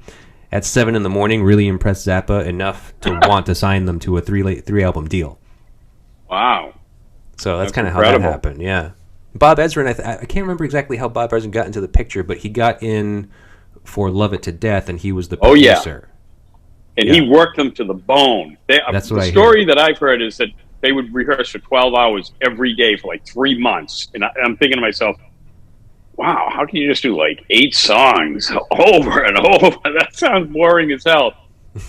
at 7 in the morning really impressed Zappa enough to want to sign them to a three album deal. Wow. So that's kind of how that happened, yeah. Bob Ezrin, I can't remember exactly how Bob Ezrin got into the picture, but he got in for Love It to Death, and he was the producer. And he worked them to the bone. That's what the story that I've heard is that they would rehearse for 12 hours every day for like 3 months. And I'm thinking to myself, wow, how can you just do like 8 songs over and over? That sounds boring as hell.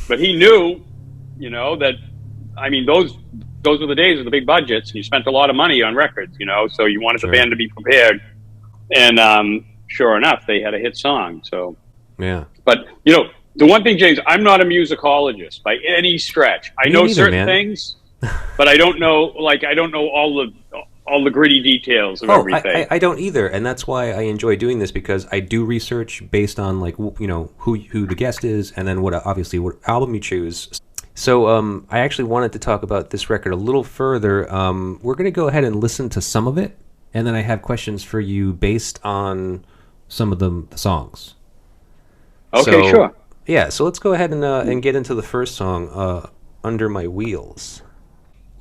But he knew, you know, that, I mean, those were the days of the big budgets. And you spent a lot of money on records, you know, so you wanted the band to be prepared. And sure enough, they had a hit song. So, yeah. But, you know, the one thing, James, I'm not a musicologist by any stretch. I know certain things, but I don't know, all the gritty details of everything. I don't either, and that's why I enjoy doing this, because I do research based on, like, you know, who the guest is, and then what album you choose. So I actually wanted to talk about this record a little further. We're going to go ahead and listen to some of it, and then I have questions for you based on some of the songs. Okay, sure. Yeah, so let's go ahead and get into the first song, Under My Wheels.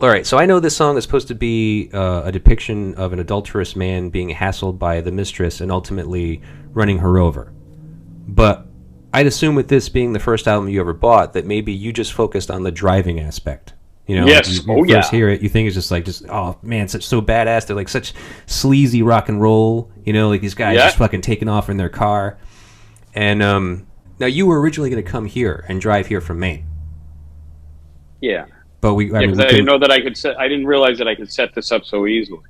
All right, so I know this song is supposed to be a depiction of an adulterous man being hassled by the mistress and ultimately running her over. But I'd assume with this being the first album you ever bought that maybe you just focused on the driving aspect. You know, yes. You first hear it, you think it's just oh man, so badass. They're like such sleazy rock and roll. You know, like these guys just fucking taking off in their car. And now you were originally going to come here and drive here from Maine. Yeah. But I didn't know that I could I didn't realize that I could set this up so easily.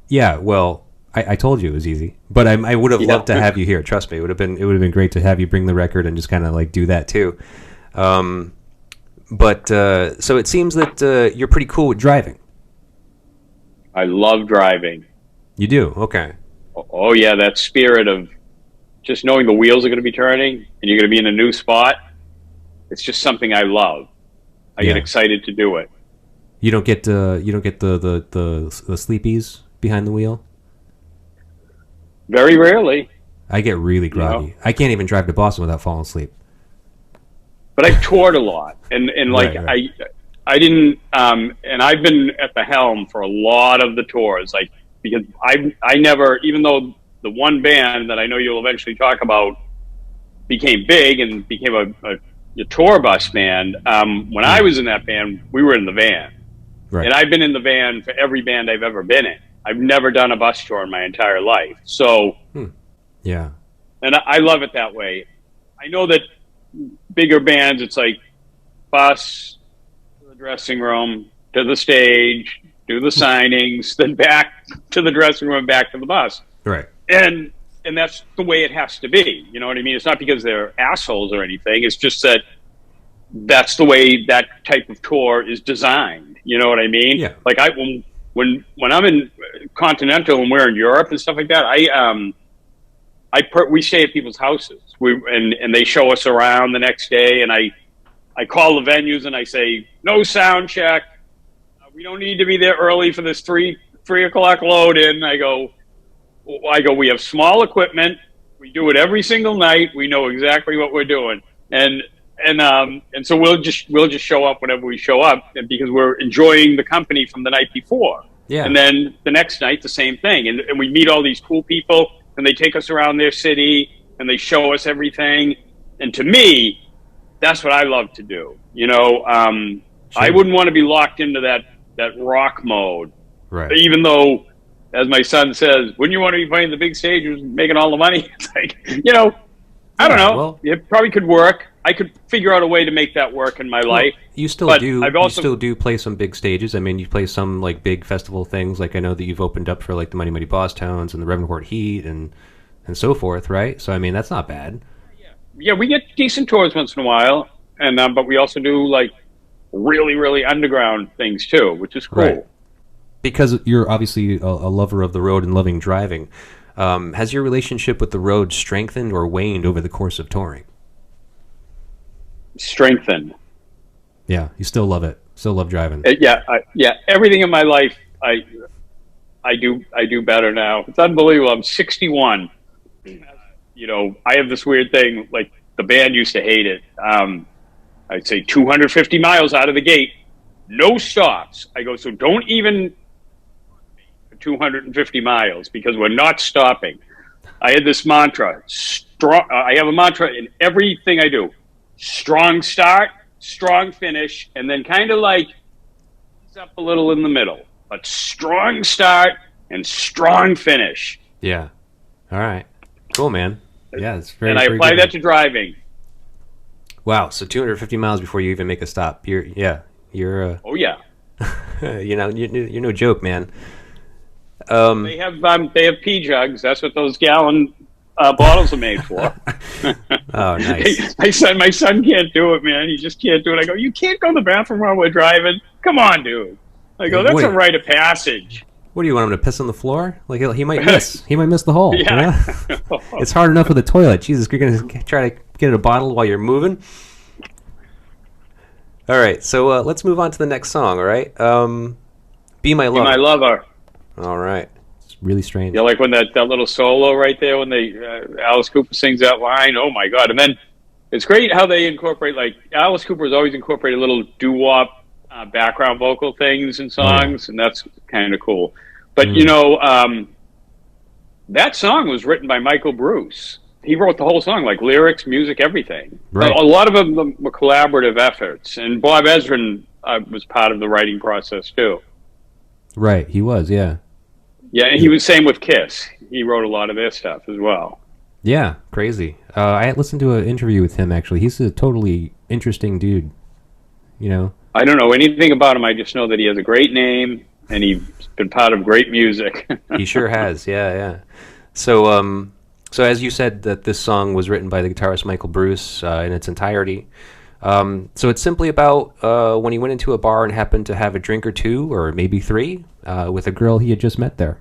Yeah, well, I told you it was easy, but I would have loved to have you here. Trust me, it would have been great to have you bring the record and just kind of like do that too. But so it seems that you're pretty cool with driving. I love driving. You do? Okay. Oh yeah, that spirit of just knowing the wheels are going to be turning and you're going to be in a new spot. It's just something I love. I get excited to do it. You don't get the sleepies behind the wheel? Very rarely. I get really groggy. You know? I can't even drive to Boston without falling asleep. But I've toured a lot, and like right. I didn't, and I've been at the helm for a lot of the tours, like because I never, even though the one band that I know you'll eventually talk about became big and became a tour bus band. When I was in that band, we were in the van. Right. And I've been in the van for every band I've ever been in. I've never done a bus tour in my entire life. So, yeah. And I love it that way. I know that bigger bands, it's like bus to the dressing room, to the stage, do the signings, then back to the dressing room, back to the bus. Right. And that's the way it has to be. You know what I mean? It's not because they're assholes or anything. It's just that that's the way that type of tour is designed. You know what I mean? Yeah. Like when I'm in Continental and we're in Europe and stuff like that, we stay at people's houses. And they show us around the next day, and I call the venues and I say, no sound check. We don't need to be there early for this 3 o'clock load in. I go, I go, we have small equipment. We do it every single night. We know exactly what we're doing, and so we'll just show up whenever we show up, and because we're enjoying the company from the night before. Yeah. And then the next night, the same thing, and we meet all these cool people, and they take us around their city, and they show us everything. And to me, that's what I love to do. You know, Sure. I wouldn't want to be locked into that rock mode, Right. even though, as my son says, wouldn't you want to be playing the big stages, making all the money? It's like, you know, I don't know. Well, it probably could work. I could figure out a way to make that work in my life. You still but do. I've also, you still do play some big stages. I mean, you play some like big festival things. Like I know that you've opened up for like the Mighty Mighty Boss Tones and the Revenant Heat and so forth, right? So I mean, that's not bad. yeah, we get decent tours once in a while, and but we also do like really, really underground things too, which is cool. Right. Because you're obviously a lover of the road and loving driving. Has your relationship with the road strengthened or waned over the course of touring? Strengthened. Yeah, you still love it. Still love driving. Yeah, everything in my life, I do better now. It's unbelievable. I'm 61. You know, I have this weird thing. Like the band used to hate it. I'd say 250 miles out of the gate, no stops. I go, so don't even 250 miles because we're not stopping. I had this mantra. I have a mantra in everything I do. Strong start, strong finish, and then kind of like up a little in the middle. But strong start and strong finish. Yeah. All right. Cool, man. Yeah, it's very. And I very apply good. that to driving. Wow. So 250 miles before you even make a stop. You're. Oh yeah. You're no joke, man. They have pea jugs. That's what those gallon bottles are made for. Oh, nice. My son can't do it, man. He just can't do it. I go, you can't go to the bathroom while we're driving. Come on, dude. I go, that's a rite of passage. What do you want him to piss on the floor? Like he might miss. He might miss the hole. Yeah. It's hard enough with a toilet. Jesus, you're gonna try to get in a bottle while you're moving. All right, so let's move on to the next song. All right, "Be My Lover." Be My Lover. All right, it's really strange. Yeah, like when that little solo right there when Alice Cooper sings that line. Oh my God! And then it's great how they incorporate, like Alice Cooper's always incorporated little doo-wop background vocal things in songs, and that's kind of cool. But you know, that song was written by Michael Bruce. He wrote the whole song, like lyrics, music, everything. Right. A lot of them were collaborative efforts, and Bob Ezrin was part of the writing process too. Right, he was, yeah. Yeah, and he was same with Kiss. He wrote a lot of their stuff as well. Yeah, crazy. I listened to an interview with him, actually. He's a totally interesting dude, you know? I don't know anything about him. I just know that he has a great name, and he's been part of great music. He sure has, yeah. So as you said, that this song was written by the guitarist Michael Bruce in its entirety. So it's simply about when he went into a bar and happened to have a drink or two, or maybe three, with a girl he had just met there.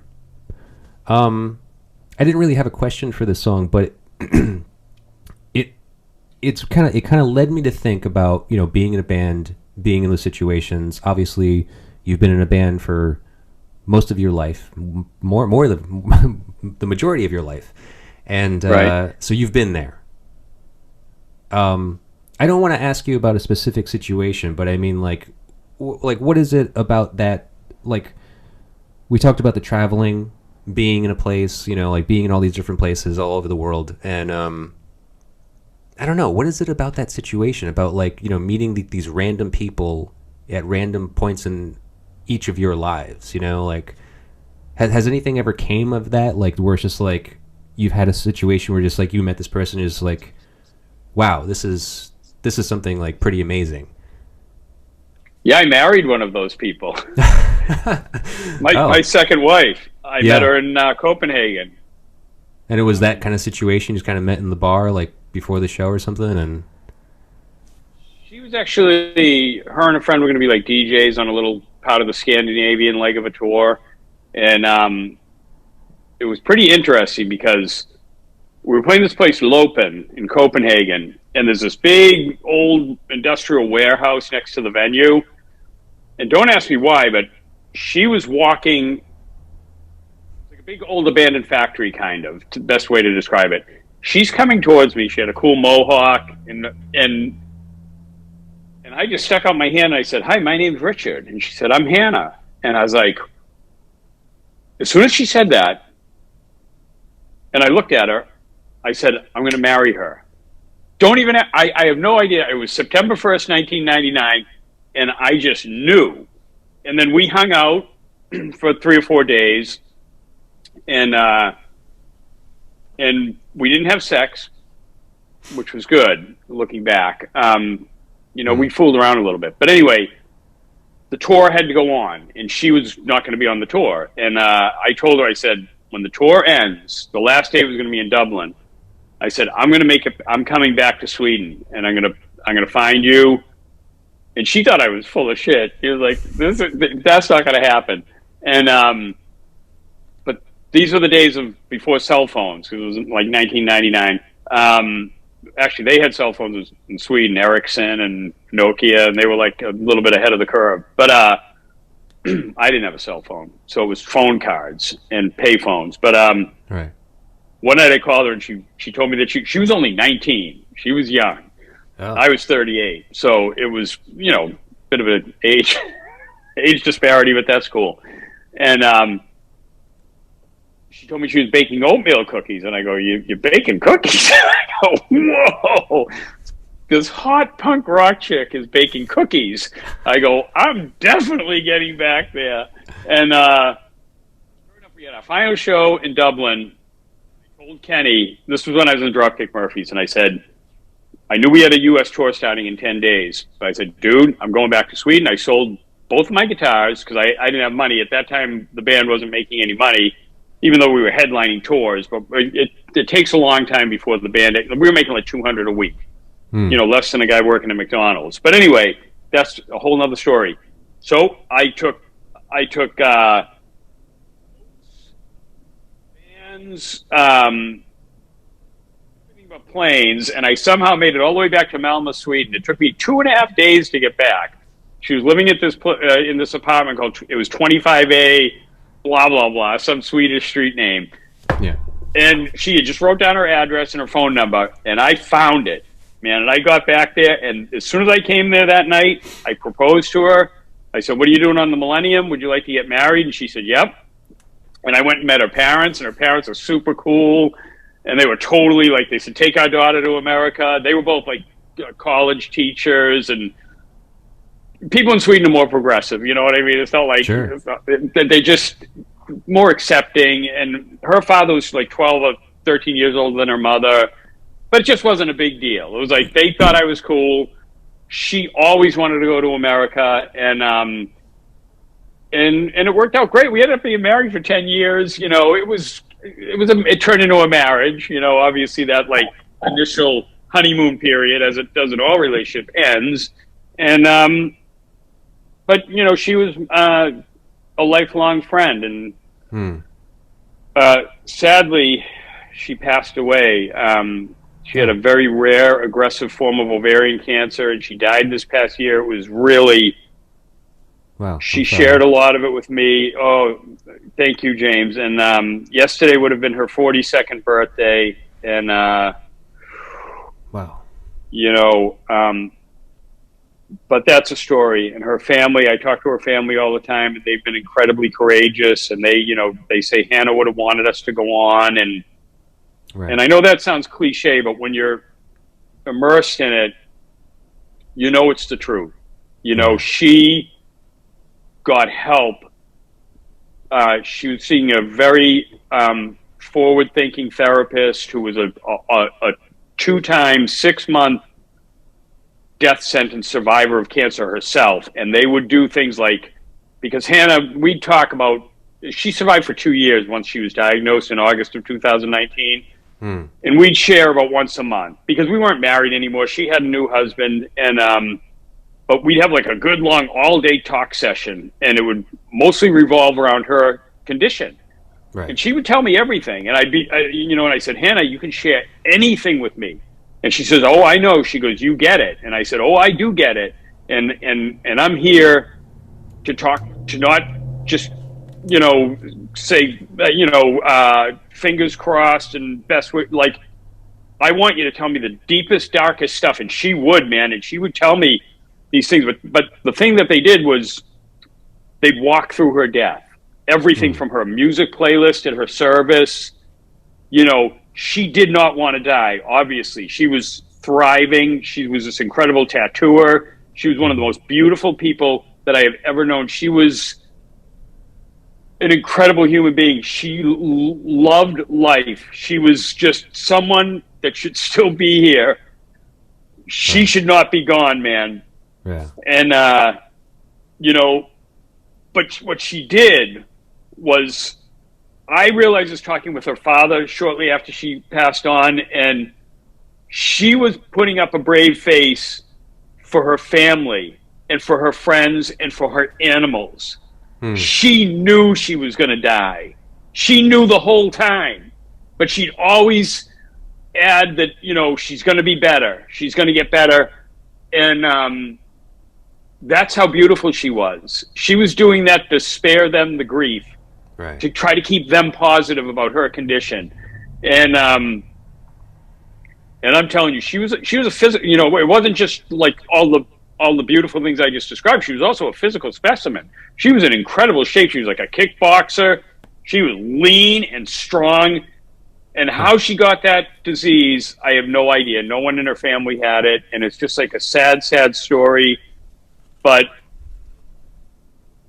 I didn't really have a question for this song, but it kind of led me to think about, you know, being in a band, being in those situations. Obviously, you've been in a band for most of your life, more the majority of your life, and Right. So you've been there. I don't want to ask you about a specific situation, but I mean, like what is it about that? Like, we talked about the traveling, being in a place, you know, like being in all these different places all over the world, and I don't know, what is it about that situation, about, like, you know, meeting these random people at random points in each of your lives, you know, like, has anything ever came of that, like, where it's just like you've had a situation where just like you met this person and just like, wow, this is something like pretty amazing. Yeah, I married one of those people. My second wife. I met her in Copenhagen. And it was that kind of situation, you just kind of met in the bar, like, before the show or something, and... She was actually, her and a friend were going to be, like, DJs on a little part of the Scandinavian leg of a tour. And it was pretty interesting because we were playing this place, Lopen, in Copenhagen, and there's this big, old industrial warehouse next to the venue. And don't ask me why, but she was walking big old abandoned factory, kind of, best way to describe it. She's coming towards me. She had a cool mohawk, and I just stuck out my hand and I said, "Hi, my name's Richard." And she said, "I'm Hannah." And I was like, as soon as she said that, and I looked at her, I said, "I'm going to marry her." I have no idea. It was September 1st, 1999, and I just knew. And then we hung out for 3 or 4 days, and we didn't have sex, which was good, looking back. We fooled around a little bit. But anyway, the tour had to go on, and she was not going to be on the tour. And I told her, I said, when the tour ends, the last day was going to be in Dublin. I said, I'm coming back to Sweden, and I'm gonna find you. And she thought I was full of shit. She was like, that's not going to happen. And but these were the days of before cell phones, because it was like 1999. Actually, they had cell phones in Sweden, Ericsson and Nokia, and they were like a little bit ahead of the curve. But I didn't have a cell phone, so it was phone cards and pay phones. But right. One night I called her, and she told me that she was only 19. She was young. Oh. I was 38, so it was, a bit of an age disparity, but that's cool. And she told me she was baking oatmeal cookies, and I go, "You're baking cookies?" I go, "Whoa, this hot punk rock chick is baking cookies." I go, "I'm definitely getting back there." And sure enough, we had our final show in Dublin. I told Kenny, this was when I was in Dropkick Murphys, and I said, I knew we had a U.S. tour starting in 10 days. But I said, "Dude, I'm going back to Sweden." I sold both of my guitars because I didn't have money. At that time, the band wasn't making any money, even though we were headlining tours. But it takes a long time before the band... We were making like $200 a week, less than a guy working at McDonald's. But anyway, that's a whole nother story. So I took bands... planes, and I somehow made it all the way back to Malmö, Sweden. It took me 2.5 days to get back. She was living at this in this apartment it was 25A, blah blah blah, some Swedish street name. Yeah. And she had just wrote down her address and her phone number, and I found it, man. And I got back there, and as soon as I came there that night, I proposed to her. I said, "What are you doing on the Millennium? Would you like to get married?" And she said, "Yep." And I went and met her parents, and her parents are super cool. And they were totally like, they said, "Take our daughter to America." They were both like college teachers, and people in Sweden are more progressive. You know what I mean? It's not like sure. They just more accepting. And her father was like 12 or 13 years older than her mother, but it just wasn't a big deal. It was like they thought I was cool. She always wanted to go to America, and it worked out great. We ended up being married for 10 years. It turned into a marriage. Obviously that like initial honeymoon period, as it does in all relationship, ends. And but she was a lifelong friend, and sadly she passed away. She had a very rare aggressive form of ovarian cancer, and she died this past year. It was really... Wow. She shared a lot of it with me. Oh, thank you, James. And yesterday would have been her 42nd birthday. And, wow. But that's a story. And her family, I talk to her family all the time, and they've been incredibly courageous. And they say Hannah would have wanted us to go on. And, right. And I know that sounds cliche, but when you're immersed in it, it's the truth. She got help. She was seeing a very forward-thinking therapist who was a 2-time 6-month death sentence survivor of cancer herself. And they would do things like, because Hannah, we'd talk about, she survived for 2 years once she was diagnosed in August of 2019. And we'd share about once a month because we weren't married anymore. She had a new husband, and but we'd have like a good long all-day talk session, and it would mostly revolve around her condition. Right. And she would tell me everything, and and I said, "Hannah, you can share anything with me." And she says, "Oh, I know." She goes, "You get it." And I said, "Oh, I do get it." And I'm here to talk, to not just say, fingers crossed and best way, like, I want you to tell me the deepest, darkest stuff. And she would, man. And she would tell me these things. But the thing that they did was they'd walk through her death. Everything from her music playlist at her service. She did not want to die, obviously. She was thriving. She was this incredible tattooer. She was one of the most beautiful people that I have ever known. She was an incredible human being. She loved life. She was just someone that should still be here. She should not be gone, man. Yeah. And, but what she did was, I realized this talking with her father shortly after she passed on, and she was putting up a brave face for her family and for her friends and for her animals. She knew she was going to die. She knew the whole time, but she'd always add that, she's going to be better. She's going to get better. And that's how beautiful she was. She was doing that to spare them the grief, right, to try to keep them positive about her condition. And I'm telling you, she was a physical, it wasn't just like all the beautiful things I just described. She was also a physical specimen. She was in incredible shape. She was like a kickboxer. She was lean and strong. And how she got that disease, I have no idea. No one in her family had it. And it's just like a sad, sad story. But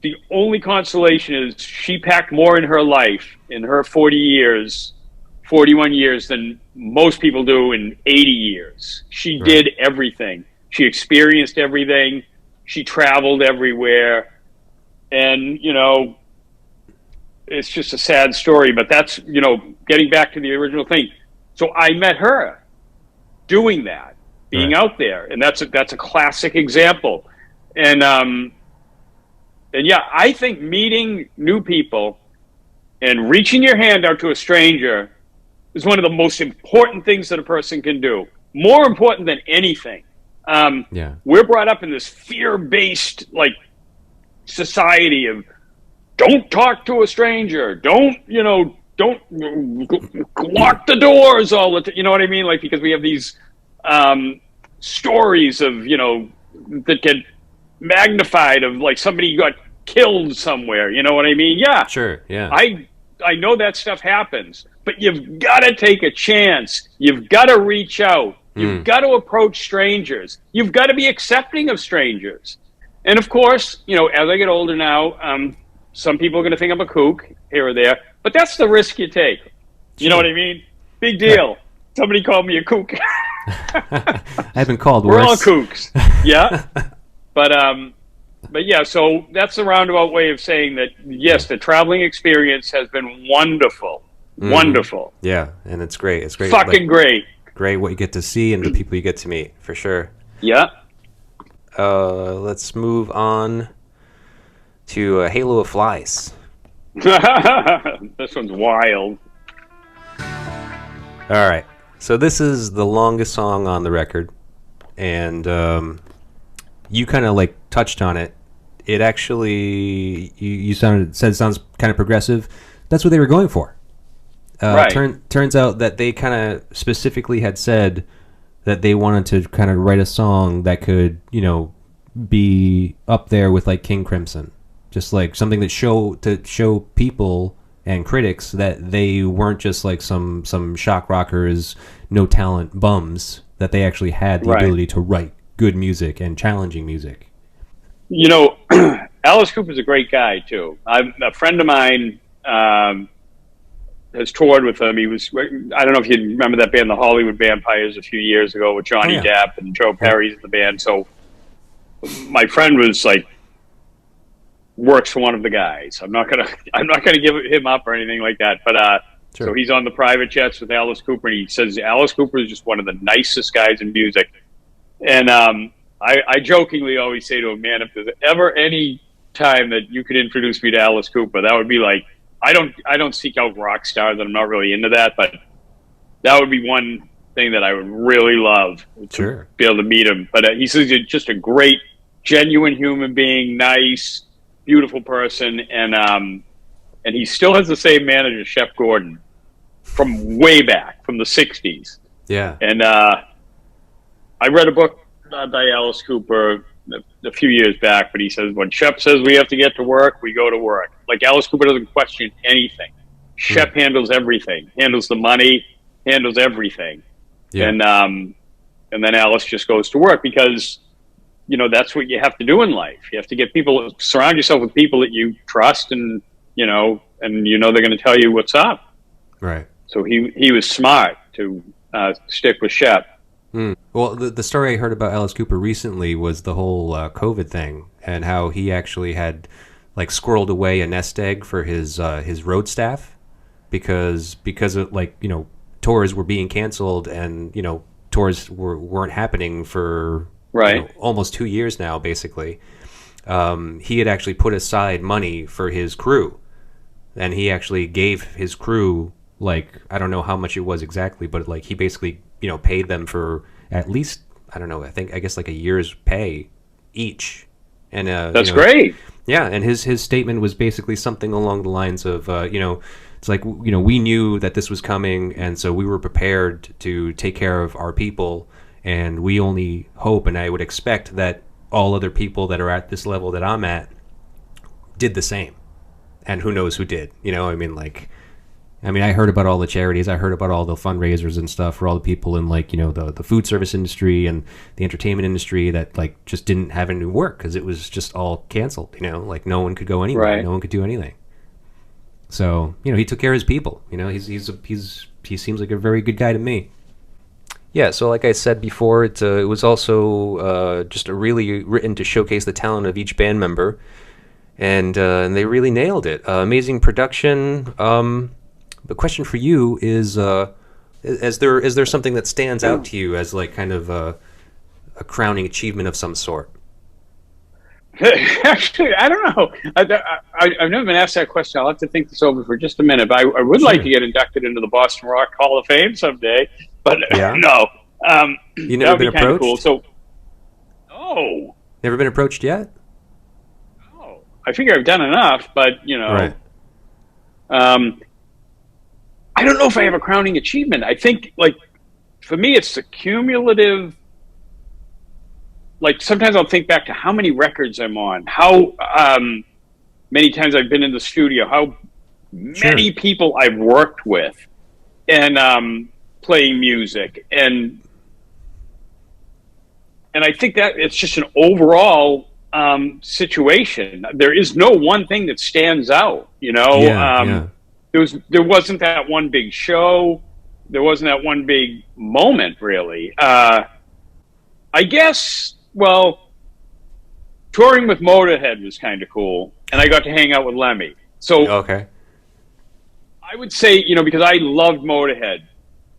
the only consolation is she packed more in her life, in her 41 years, than most people do in 80 years. She did everything. She experienced everything. She traveled everywhere. And, it's just a sad story. But that's, getting back to the original thing. So I met her doing that, being out there. And that's a classic example. And yeah, I think meeting new people and reaching your hand out to a stranger is one of the most important things that a person can do. More important than anything. We're brought up in this fear-based, society of don't talk to a stranger, don't lock the doors all the time. You know what I mean? Because we have these stories of, that get magnified of somebody got killed somewhere. You know what I mean? Yeah. Sure. Yeah. I know that stuff happens, but you've got to take a chance. You've got to reach out. You've got to approach strangers. You've got to be accepting of strangers. And of course, as I get older now, some people are going to think I'm a kook here or there, but that's the risk you take. You know what I mean? Big deal. Right. Somebody called me a kook. I've been called worse. We're all kooks. Yeah. But yeah, so that's a roundabout way of saying that, yes, the traveling experience has been wonderful. Wonderful. Yeah, and it's great. It's great. Fucking great. Great what you get to see and the people you get to meet, for sure. Yeah. Let's move on to Halo of Flies. This one's wild. All right. So this is the longest song on the record, and you kind of touched on it. It actually, you said it sounds kind of progressive. That's what they were going for. Right. Turns out that they kind of specifically had said that they wanted to kind of write a song that could, be up there with King Crimson, just something that show people and critics that they weren't just some shock rockers, no talent bums, that they actually had the ability to write good music and challenging music. Alice Cooper's a great guy too. A friend of mine has toured with him. I don't know if you remember that band, the Hollywood Vampires, a few years ago with Johnny Depp and Joe Perry's in the band. So my friend was works for one of the guys. I'm not gonna give him up or anything like that. But sure. So he's on the private jets with Alice Cooper, and he says Alice Cooper is just one of the nicest guys in music. And I jokingly always say to him, man, if there's ever any time that you could introduce me to Alice Cooper, that would be I don't seek out rock stars, and I'm not really into that, but that would be one thing that I would really love to be able to meet him. But he says he's just a great, genuine human being, nice, beautiful person, and and he still has the same manager, Chef Gordon, from way back, from the 60s. Yeah. And I read a book by Alice Cooper a few years back, but he says, when Shep says we have to get to work, we go to work. Like, Alice Cooper doesn't question anything. Shep handles everything, handles the money, handles everything. Yeah. And then Alice just goes to work because, you know, that's what you have to do in life. You have to get people, surround yourself with people that you trust and they're going to tell you what's up. Right. So he was smart to stick with Shep. Well, the story I heard about Alice Cooper recently was the whole COVID thing, and how he actually had like squirreled away a nest egg for his road staff because of, like, you know, tours were being canceled, and, you know, tours weren't happening for almost 2 years now, basically. He had actually put aside money for his crew, and he actually gave his crew, like, I don't know how much it was exactly, but like he basically, you know, paid them for at least, I don't know, I guess like a year's pay each. And that's great. Yeah, and his statement was basically something along the lines of, you know, it's like, you know, we knew that this was coming, and so we were prepared to take care of our people, and we only hope, and I would expect that all other people that are at this level that I'm at did the same. And who knows who did, you know? I mean, I heard about all the charities. I heard about all the fundraisers and stuff for all the people in, like, you know, the food service industry and the entertainment industry that, like, just didn't have any work because it was just all canceled, you know? Like, no one could go anywhere. Right. No one could do anything. So, you know, he took care of his people. You know, he seems like a very good guy to me. Yeah, so like I said before, it was also just really written to showcase the talent of each band member, and they really nailed it. Amazing production. The question for you is there something that stands out to you as, like, kind of a crowning achievement of some sort? Actually, I don't know. I've never been asked that question. I'll have to think this over for just a minute. But I would like to get inducted into the Boston Rock Hall of Fame someday. But no. You never been approached? Cool. So, no. Never been approached yet? No. I figure I've done enough, but, you know. Right. I don't know if I have a crowning achievement. I think, like, for me, it's the cumulative. Like, sometimes I'll think back to how many records I'm on, how many times I've been in the studio, how many people I've worked with, and playing music, and I think that it's just an overall situation. There is no one thing that stands out, you know. There wasn't that one big show, there wasn't that one big moment, really. I guess. Well, touring with Motorhead was kind of cool, and I got to hang out with Lemmy. So okay. I would say, you know, because I loved Motorhead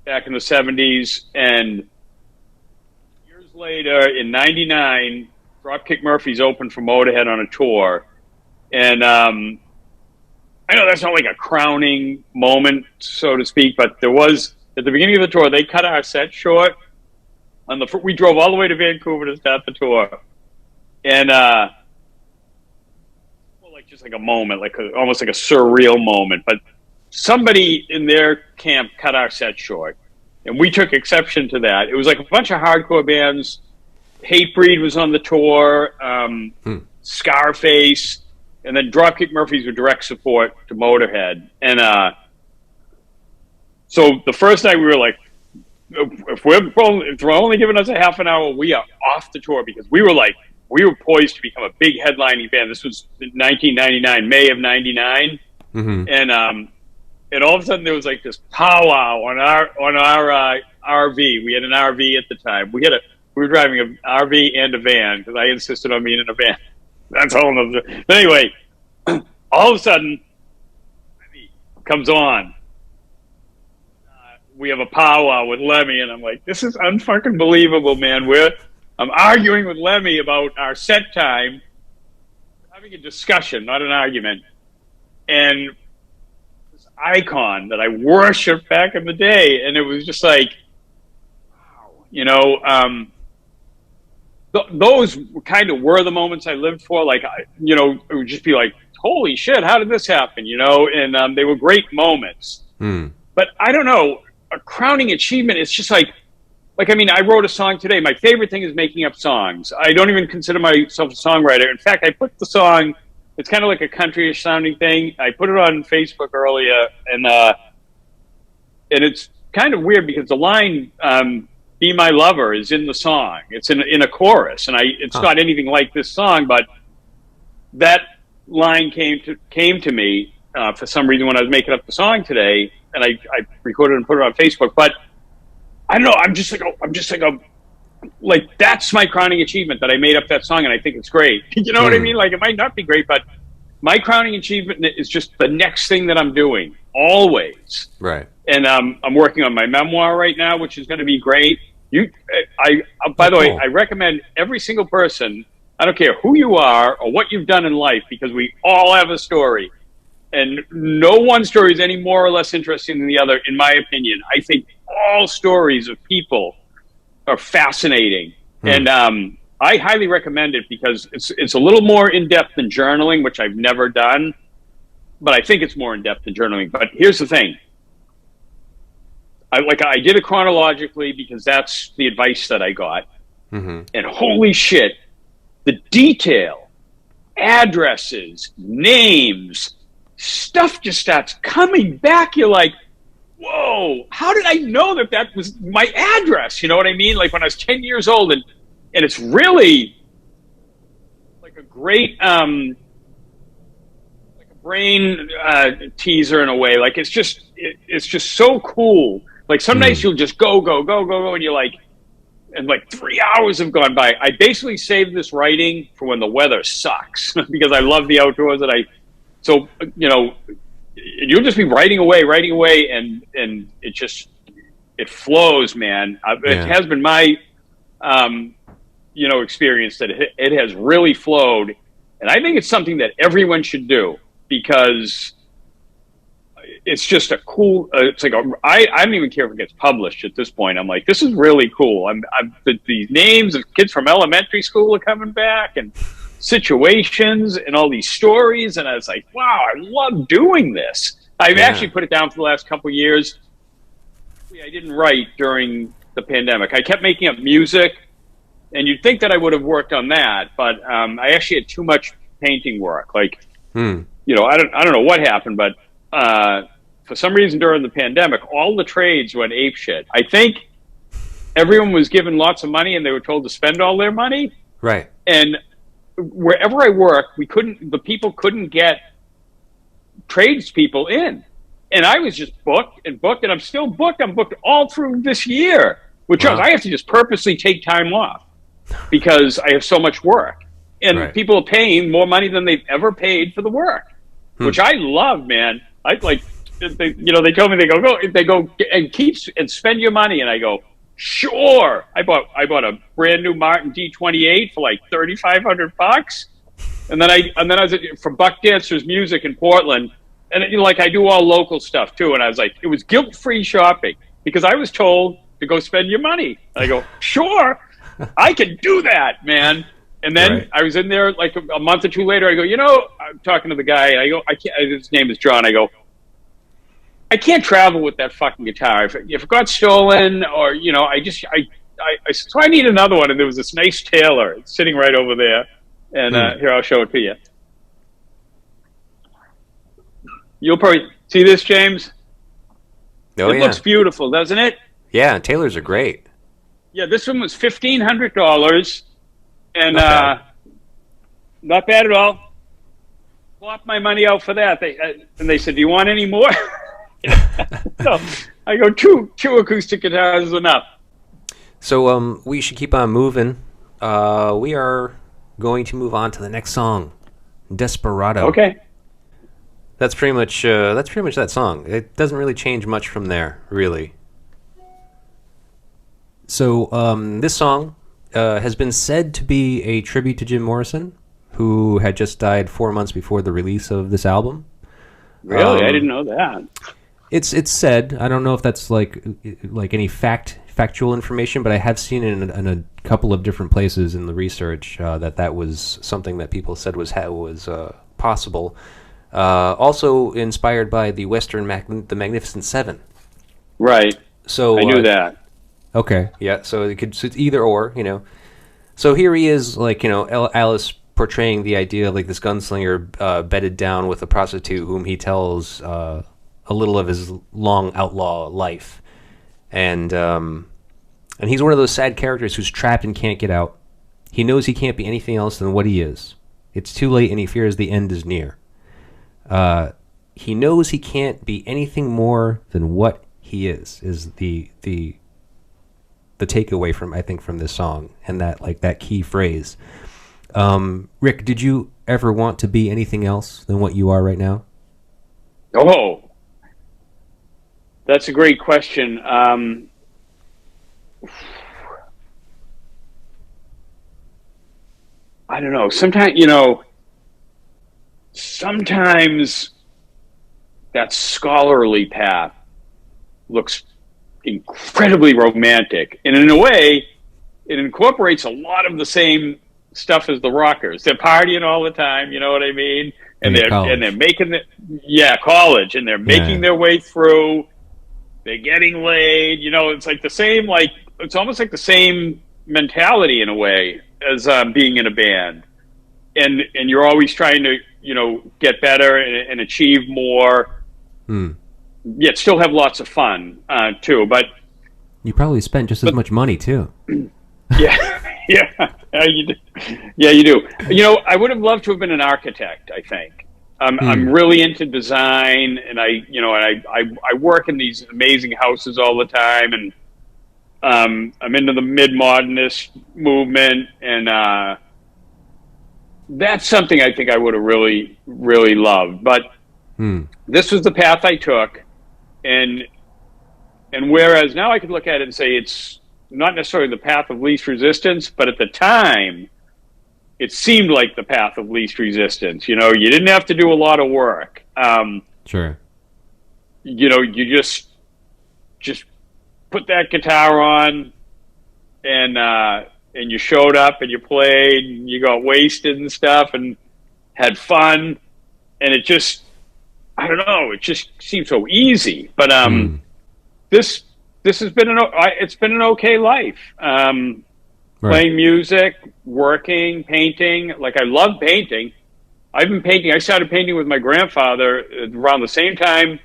back in the 70s, and years later, in 99, Dropkick Murphy's opened for Motorhead on a tour, and I know that's not like a crowning moment, so to speak, but there was, at the beginning of the tour, they cut our set short. We drove all the way to Vancouver to start the tour, and just like a moment, almost like a surreal moment. But somebody in their camp cut our set short, and we took exception to that. It was like a bunch of hardcore bands. Hatebreed was on the tour, Scarface, and then Dropkick Murphys were direct support to Motorhead. And so the first night we were like, if they're only giving us a half an hour, we are off the tour, because we were poised to become a big headlining band. This was in 1999, May of 99. And all of a sudden there was like this powwow on our RV. We had an RV at the time. We were driving an RV and a van, because I insisted on being in a van. That's all another. But anyway, all of a sudden, comes on. We have a powwow with Lemmy, and I'm like, this is unfucking believable, man. I'm arguing with Lemmy about our set time, having a discussion, not an argument. And this icon that I worshipped back in the day, and it was just like, wow, you know, those kind of were the moments I lived for. Like, you know, it would just be like holy shit, how did this happen? And they were great moments. But I don't know, a crowning achievement, it's just like, I mean, I wrote a song today. My favorite thing is making up songs. I don't even consider myself a songwriter. In fact, I put the song, it's kind of like a country-ish sounding thing. I put it on Facebook earlier, and it's kind of weird because the line, "Be My Lover" is in the song. It's in a chorus, and it's not anything like this song, but that line came to me for some reason when I was making up the song today, and I recorded and put it on Facebook. But I don't know. I'm just like that's my crowning achievement, that I made up that song, and I think it's great. You know what I mean? Like, it might not be great, but my crowning achievement is just the next thing that I'm doing always. Right. And I'm working on my memoir right now, which is going to be great. By the way, I recommend every single person, I don't care who you are or what you've done in life, because we all have a story. And no one story is any more or less interesting than the other, in my opinion. I think all stories of people are fascinating. And I highly recommend it because it's a little more in-depth than journaling, which I've never done. But I think it's more in-depth than journaling. But here's the thing. I did it chronologically because that's the advice that I got. And holy shit, the detail, addresses, names, stuff just starts coming back. You're like, whoa, how did I know that was my address? You know what I mean? Like when I was 10 years old, and it's really like a great, like a brain teaser in a way. Like it's just so cool. Like some nights you'll just go, and you're like, and like 3 hours have gone by. I basically saved this writing for when the weather sucks because I love the outdoors, so you'll just be writing away, and it flows, man. It has been my, experience that it has really flowed, and I think it's something that everyone should do because it's just a cool. It's like I don't even care if it gets published at this point. I'm like, this is really cool. The names of kids from elementary school are coming back, and situations and all these stories, and I was like, wow, I love doing this. I've actually put it down for the last couple of years. I didn't write during the pandemic. I kept making up music, and you'd think that I would have worked on that, but I actually had too much painting work. Like, I don't know what happened, but for some reason during the pandemic, all the trades went apeshit. I think everyone was given lots of money, and they were told to spend all their money. Right. And wherever I work, the people couldn't get tradespeople in. And I was just booked, and I'm still booked. I'm booked all through this year, which shows I have to just purposely take time off because I have so much work. And people are paying more money than they've ever paid for the work, which I love, man. I like, they told me they go and spend your money, and I go, sure. I bought a brand new Martin D28 for like $3,500, and then I was for Buck Dancers Music in Portland, and I do all local stuff too. And I was like, it was guilt-free shopping because I was told to go spend your money. And I go, sure, I can do that, man. And then I was in there like a month or two later. I go, I'm talking to the guy. I go, I can't. His name is John. I go, I can't travel with that fucking guitar. If it got stolen, or so I need another one. And there was this nice Taylor. It's sitting right over there. And here, I'll show it to you. You'll probably see this, James. Oh, it looks beautiful, doesn't it? Yeah, Taylors are great. Yeah, this one was $1,500, and not bad at all. Plopped my money out for that. They said, "Do you want any more?" So I go, two acoustic guitars is enough. So we should keep on moving. We are going to move on to the next song, Desperado. Okay. That's pretty much that song. It doesn't really change much from there, really. So this song has been said to be a tribute to Jim Morrison, who had just died 4 months before the release of this album. Really? I didn't know that. It's said. I don't know if that's like any factual information, but I have seen it in a couple of different places in the research that was something that people said was possible. Also inspired by the the Magnificent Seven. Right. So I knew that. Okay, yeah. So it's either or, you know. So here he is, like, you know, Alice portraying the idea of like this gunslinger bedded down with a prostitute whom he tells a little of his long outlaw life, and he's one of those sad characters who's trapped and can't get out. He knows he can't be anything else than what he is. It's too late, and he fears the end is near. He knows he can't be anything more than what he is the takeaway from, I think, from this song, and that key phrase. Rick, did you ever want to be anything else than what you are right now? Oh, that's a great question. I don't know. Sometimes that scholarly path looks incredibly romantic, and in a way, it incorporates a lot of the same stuff as the rockers. They're partying all the time, you know what I mean? And they're making college, and they're making their way through. They're getting laid, you know. It's like the same, like it's almost like the same mentality in a way as being in a band, and you're always trying to, you know, get better and achieve more. Yet still have lots of fun too. But you probably spent just as much money too. You do. Yeah, you do. You know, I would have loved to have been an architect, I think. I'm really into design, and I work in these amazing houses all the time, and I'm into the mid-modernist movement, and that's something I think I would have really, really loved. But this was the path I took, and whereas now I could look at it and say it's not necessarily the path of least resistance, but at the time, it seemed like the path of least resistance. You know, you didn't have to do a lot of work. Sure. You know, you just put that guitar on, and you showed up and you played and you got wasted and stuff and had fun, and it just, I don't know, it just seems so easy. But this has been it's been an okay life. Playing music, working, painting. Like, I love painting. I've been painting. I started painting with my grandfather around the same time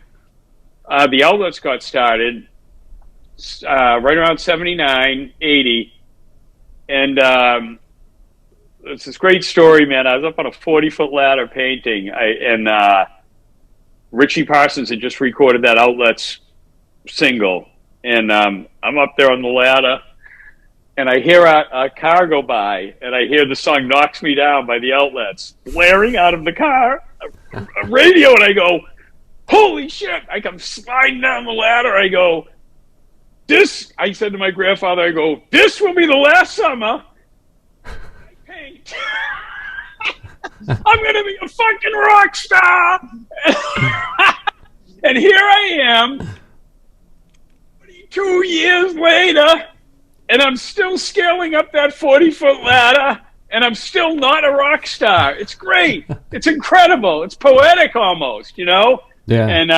the outlets got started, right around 79, 80. And it's this great story, man. I was up on a 40-foot ladder painting, and Richie Parsons had just recorded that Outlets single. And I'm up there on the ladder, and I hear a car go by, and I hear the song "Knocks Me Down" by the Outlets blaring out of the car, a radio, and I go, holy shit. I come sliding down the ladder. I go, I said to my grandfather, I go, this will be the last summer I paint. I'm going to be a fucking rock star. And here I am, 2 years later, and I'm still scaling up that 40-foot ladder, and I'm still not a rock star. It's great. It's incredible. It's poetic almost, you know? Yeah. And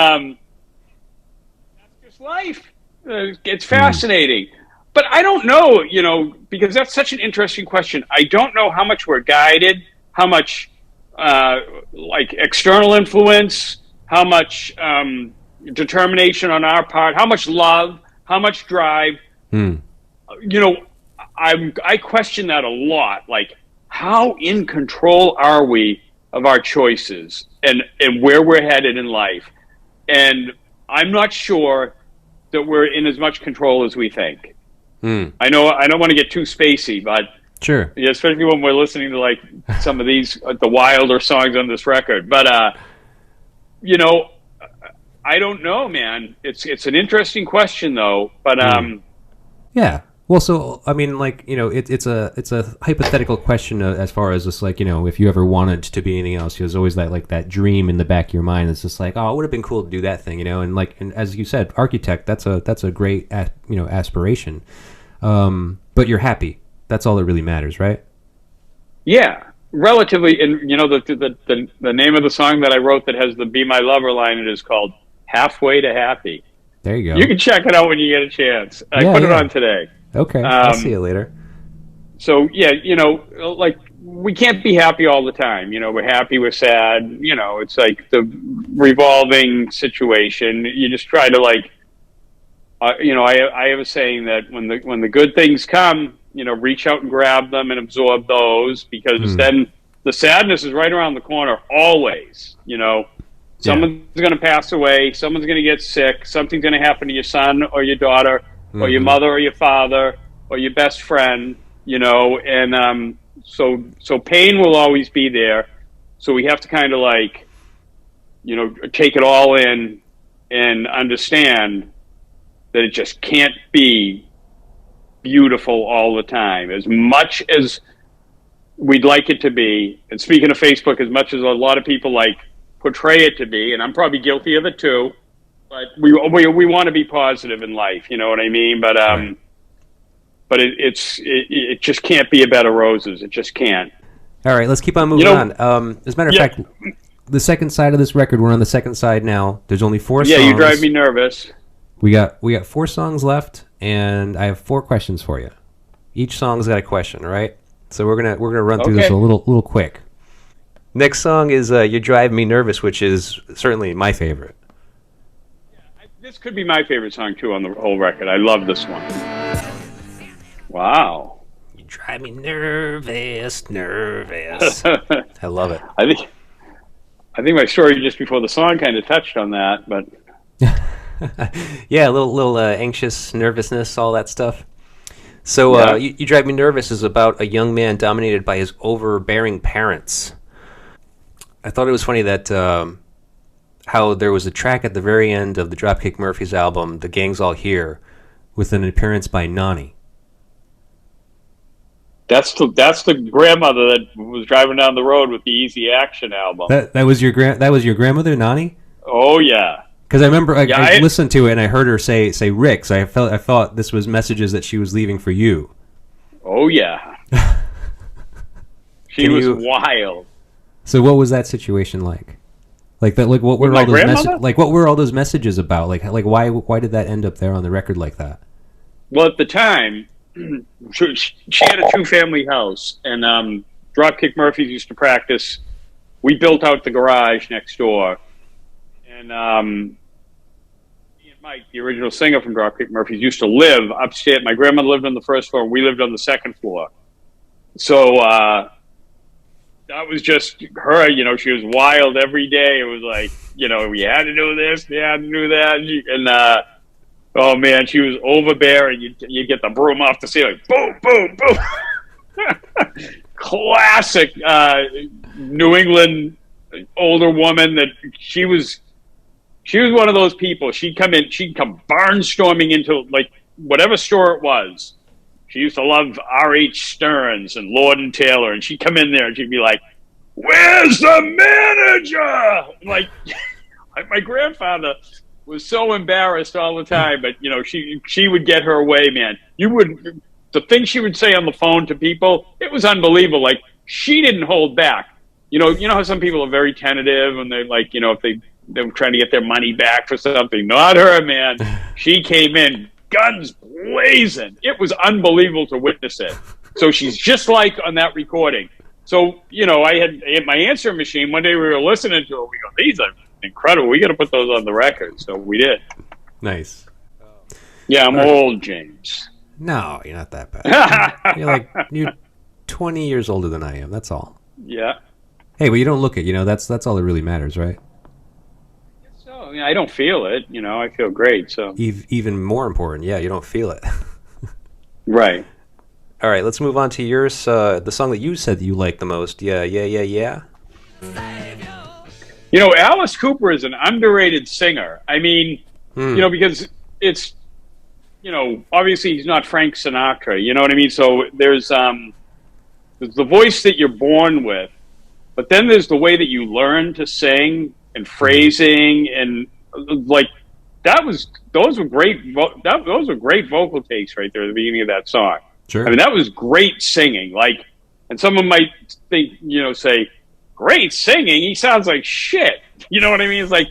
that's just life. It's fascinating. But I don't know, you know, because that's such an interesting question. I don't know how much we're guided, how much like external influence, how much determination on our part, how much love, how much drive. You know, I question that a lot. Like, how in control are we of our choices and where we're headed in life? And I'm not sure that we're in as much control as we think. I know I don't want to get too spacey, but sure, yeah, especially when we're listening to like some of these the wilder songs on this record. But you know, I don't know, man. It's an interesting question though. But yeah. Well, so I mean, like, you know, it's a hypothetical question as far as just like, you know, if you ever wanted to be anything else, there's always that dream in the back of your mind. It's just like, oh, it would have been cool to do that thing, you know, and as you said, architect. That's a great aspiration. But you're happy. That's all that really matters, right? Yeah, relatively, and the name of the song that I wrote that has the "Be My Lover" line, it is called "Halfway to Happy." There you go. You can check it out when you get a chance. I put it on today. Okay, I'll see you later. So yeah, like we can't be happy all the time. We're happy, we're sad. It's like the revolving situation. You just try to like, I have a saying that when the good things come, reach out and grab them and absorb those, because then the sadness is right around the corner always. Someone's going to pass away, someone's going to get sick, something's going to happen to your son or your daughter or your mother or your father or your best friend, and so pain will always be there. So we have to kind of like, take it all in and understand that it just can't be beautiful all the time. As much as we'd like it to be, and speaking of Facebook, as much as a lot of people like portray it to be, and I'm probably guilty of it too, but we want to be positive in life, you know what I mean? But Right. but it just can't be a bed of roses. It just can't. All right, let's keep on moving on. As a matter of fact, the second side of this record, we're on the second side now. There's only 4 songs. Yeah, you drive me nervous. We got 4 songs left, and I have 4 questions for you. Each song's got a question, right? So we're gonna run through this a little quick. Next song is "You Drive Me Nervous," which is certainly my favorite. Yeah, this could be my favorite song too on the whole record. I love this one. Wow. You drive me nervous. I love it. I think my story just before the song kind of touched on that, but yeah, a little anxious, nervousness, all that stuff. So you Drive Me Nervous is about a young man dominated by his overbearing parents. I thought it was funny that how there was a track at the very end of the Dropkick Murphys album, "The Gang's All Here," with an appearance by Nani. that's the grandmother that was driving down the road with the Easy Action album. That was your grandmother, Nani? Oh yeah. Because I remember I listened to it and I heard her say Rick. So I thought this was messages that she was leaving for you. Oh yeah. She was wild. So what was that situation like? Like that? Like what were all those what were all those messages about? Like why did that end up there on the record like that? Well, at the time, she had a 2-family house, and Dropkick Murphys used to practice. We built out the garage next door, and me and Mike, the original singer from Dropkick Murphys, used to live upstairs. My grandmother lived on the first floor, and we lived on the second floor. So that was just her. She was wild every day. It was like, we had to do this, we had to do that, and oh man, she was overbearing. You get the broom off the ceiling, boom, boom, boom. Classic New England older woman. That she was one of those people. She'd come barnstorming into like whatever store it was. She used to love R.H. Stearns and Lord and Taylor, and she'd come in there and she'd be like, "Where's the manager?" Like my grandfather was so embarrassed all the time, but she would get her way, man. The things she would say on the phone to people, it was unbelievable. Like, she didn't hold back. You know how some people are very tentative and they're like, if they're trying to get their money back for something. Not her, man. She came in guns blazing. It was unbelievable to witness it. So she's just like on that recording. So, I had my answering machine. One day we were listening to it. We go, these are incredible. We got to put those on the record. So we did. Nice. Yeah, I'm old, James. No, you're not that bad. You're 20 years older than I am. That's all. Yeah. Hey, but you don't look it. That's all that really matters, right? So I don't feel it. I feel great. So even more important, you don't feel it. Right. All right, let's move on to yours. The song that you said that you like the most. Yeah. Alice Cooper is an underrated singer. I mean, because it's, obviously he's not Frank Sinatra. You know what I mean? So there's the voice that you're born with, but then there's the way that you learn to sing and phrasing and like those were great vocal takes right there at the beginning of that song. Sure. I mean, that was great singing. Like And someone might think, say, great singing. He sounds like shit. You know what I mean? It's like,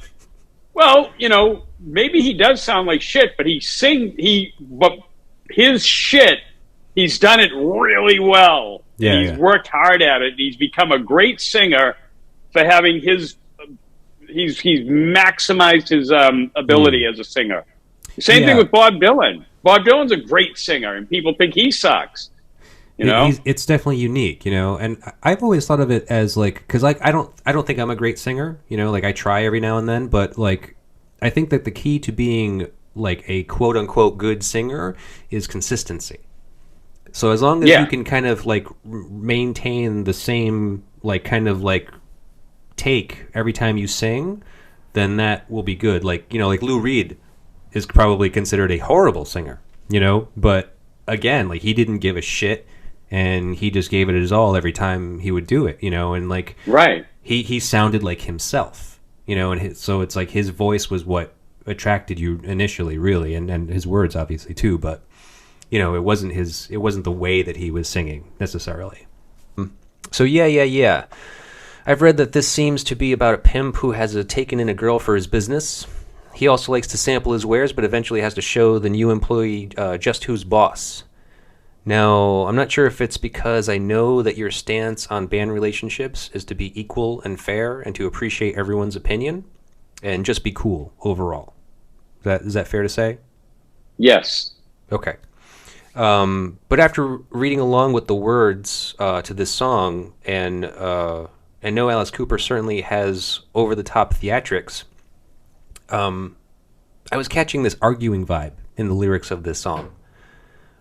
well, maybe he does sound like shit, but but his shit, he's done it really well. Yeah, and he's worked hard at it. He's become a great singer for having he's maximized his ability as a singer. Same thing with Bob Dylan. Bob Dylan's a great singer, and people think he sucks. It's definitely unique, and I've always thought of it as like, because like I don't think I'm a great singer, like I try every now and then, but like I think that the key to being like a quote unquote good singer is consistency. So as long as you can kind of like maintain the same like kind of like take every time you sing, then that will be good. Like like Lou Reed is probably considered a horrible singer, but again, like he didn't give a shit. And he just gave it his all every time he would do it, and like he sounded like himself, and so it's like his voice was what attracted you initially, really, and his words obviously too, but it wasn't the way that he was singing necessarily. So yeah. I've read that this seems to be about a pimp who has taken in a girl for his business. He also likes to sample his wares, but eventually has to show the new employee just who's boss. Now, I'm not sure if it's because I know that your stance on band relationships is to be equal and fair and to appreciate everyone's opinion and just be cool overall. Is that fair to say? Yes. Okay. But after reading along with the words to this song, and know Alice Cooper certainly has over-the-top theatrics, I was catching this arguing vibe in the lyrics of this song.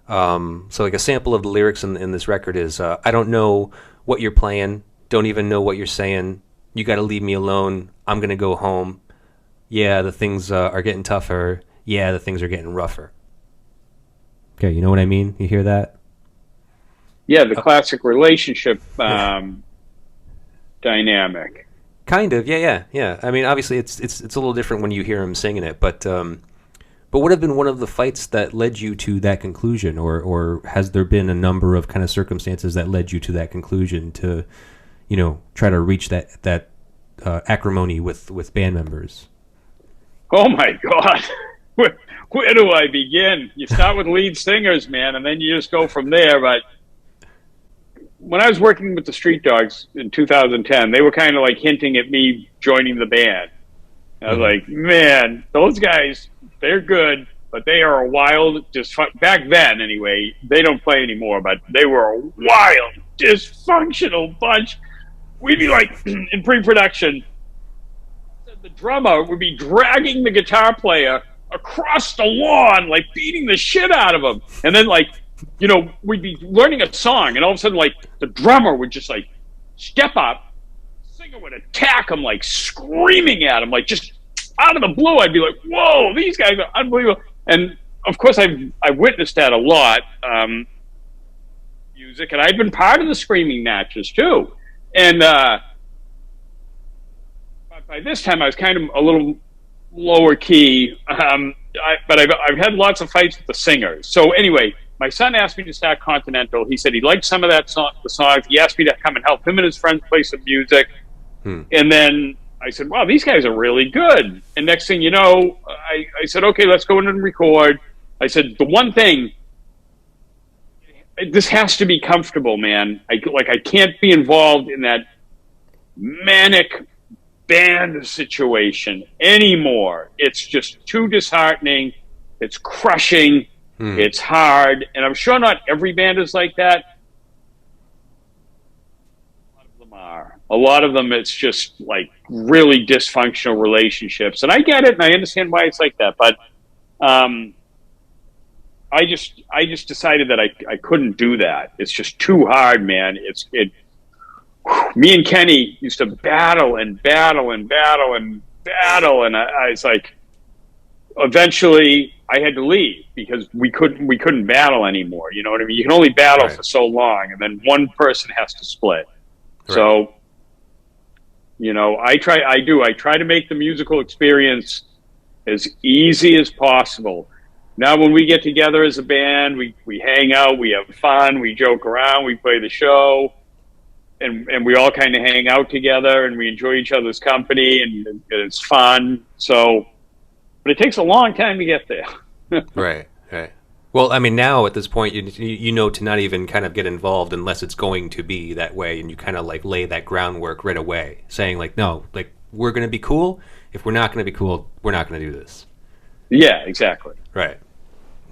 So like a sample of the lyrics in this record is, I don't know what you're playing, don't even know what you're saying, you gotta leave me alone, I'm gonna go home, yeah, the things are getting tougher, yeah, the things are getting rougher. Okay, you know what I mean? You hear that? Yeah, the classic relationship dynamic. Kind of, yeah. I mean, obviously it's a little different when you hear him singing it, but what have been one of the fights that led you to that conclusion, or has there been a number of kind of circumstances that led you to that conclusion to, try to reach that acrimony with band members? Oh my God, where do I begin? You start with lead singers, man, and then you just go from there. But when I was working with the Street Dogs in 2010, they were kind of like hinting at me joining the band. I was like, man, those guys, they're good, but they are a wild, back then anyway, they don't play anymore, but they were a wild, dysfunctional bunch. We'd be like, in pre-production, the drummer would be dragging the guitar player across the lawn, like beating the shit out of him. And then like, we'd be learning a song, and all of a sudden like the drummer would just like step up, singer would attack him, like screaming at him, like just out of the blue. I'd be like, whoa, these guys are unbelievable. And of course I've witnessed that a lot, music, and I've been part of the screaming matches too. And by this time I was kind of a little lower key, but I've had lots of fights with the singers. So anyway, my son asked me to start Continental. He said he liked some of the songs. He asked me to come and help him and his friends play some music. And then I said, wow, these guys are really good. And next thing you know, I said, okay, let's go in and record. I said, the one thing, this has to be comfortable, man. I can't be involved in that manic band situation anymore. It's just too disheartening. It's crushing. It's hard. And I'm sure not every band is like that. A lot of them, it's just like really dysfunctional relationships. And I get it, and I understand why it's like that. But I just decided that I couldn't do that. It's just too hard, man. Me and Kenny used to battle, and I was like, eventually I had to leave because we couldn't battle anymore. You know what I mean? You can only battle for so long, and then one person has to split. Right. So, I try to make the musical experience as easy as possible. Now, when we get together as a band, we hang out, we have fun, we joke around, we play the show. and we all kind of hang out together, and we enjoy each other's company, and it's fun. So, but it takes a long time to get there. Right. Well, I mean, now at this point, you know to not even kind of get involved unless it's going to be that way, and you kind of like lay that groundwork right away, saying like, no, like we're going to be cool. If we're not going to be cool, we're not going to do this. Yeah, exactly. Right.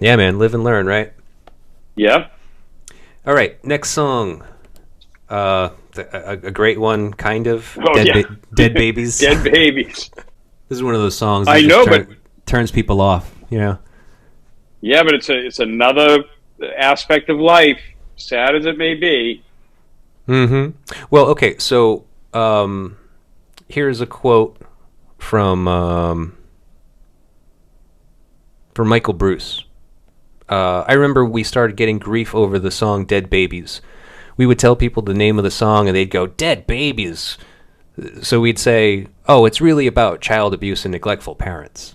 Yeah, man. Live and learn, right? Yep. All right. Next song. A great one, kind of. Oh, Dead Babies. Dead Babies. This is one of those songs that but turns people off, you know? Yeah, but it's another aspect of life, sad as it may be. Mm-hmm. Well, okay, so here's a quote from Michael Bruce. I remember we started getting grief over the song Dead Babies. We would tell people the name of the song, and they'd go, Dead Babies. So we'd say, oh, it's really about child abuse and neglectful parents.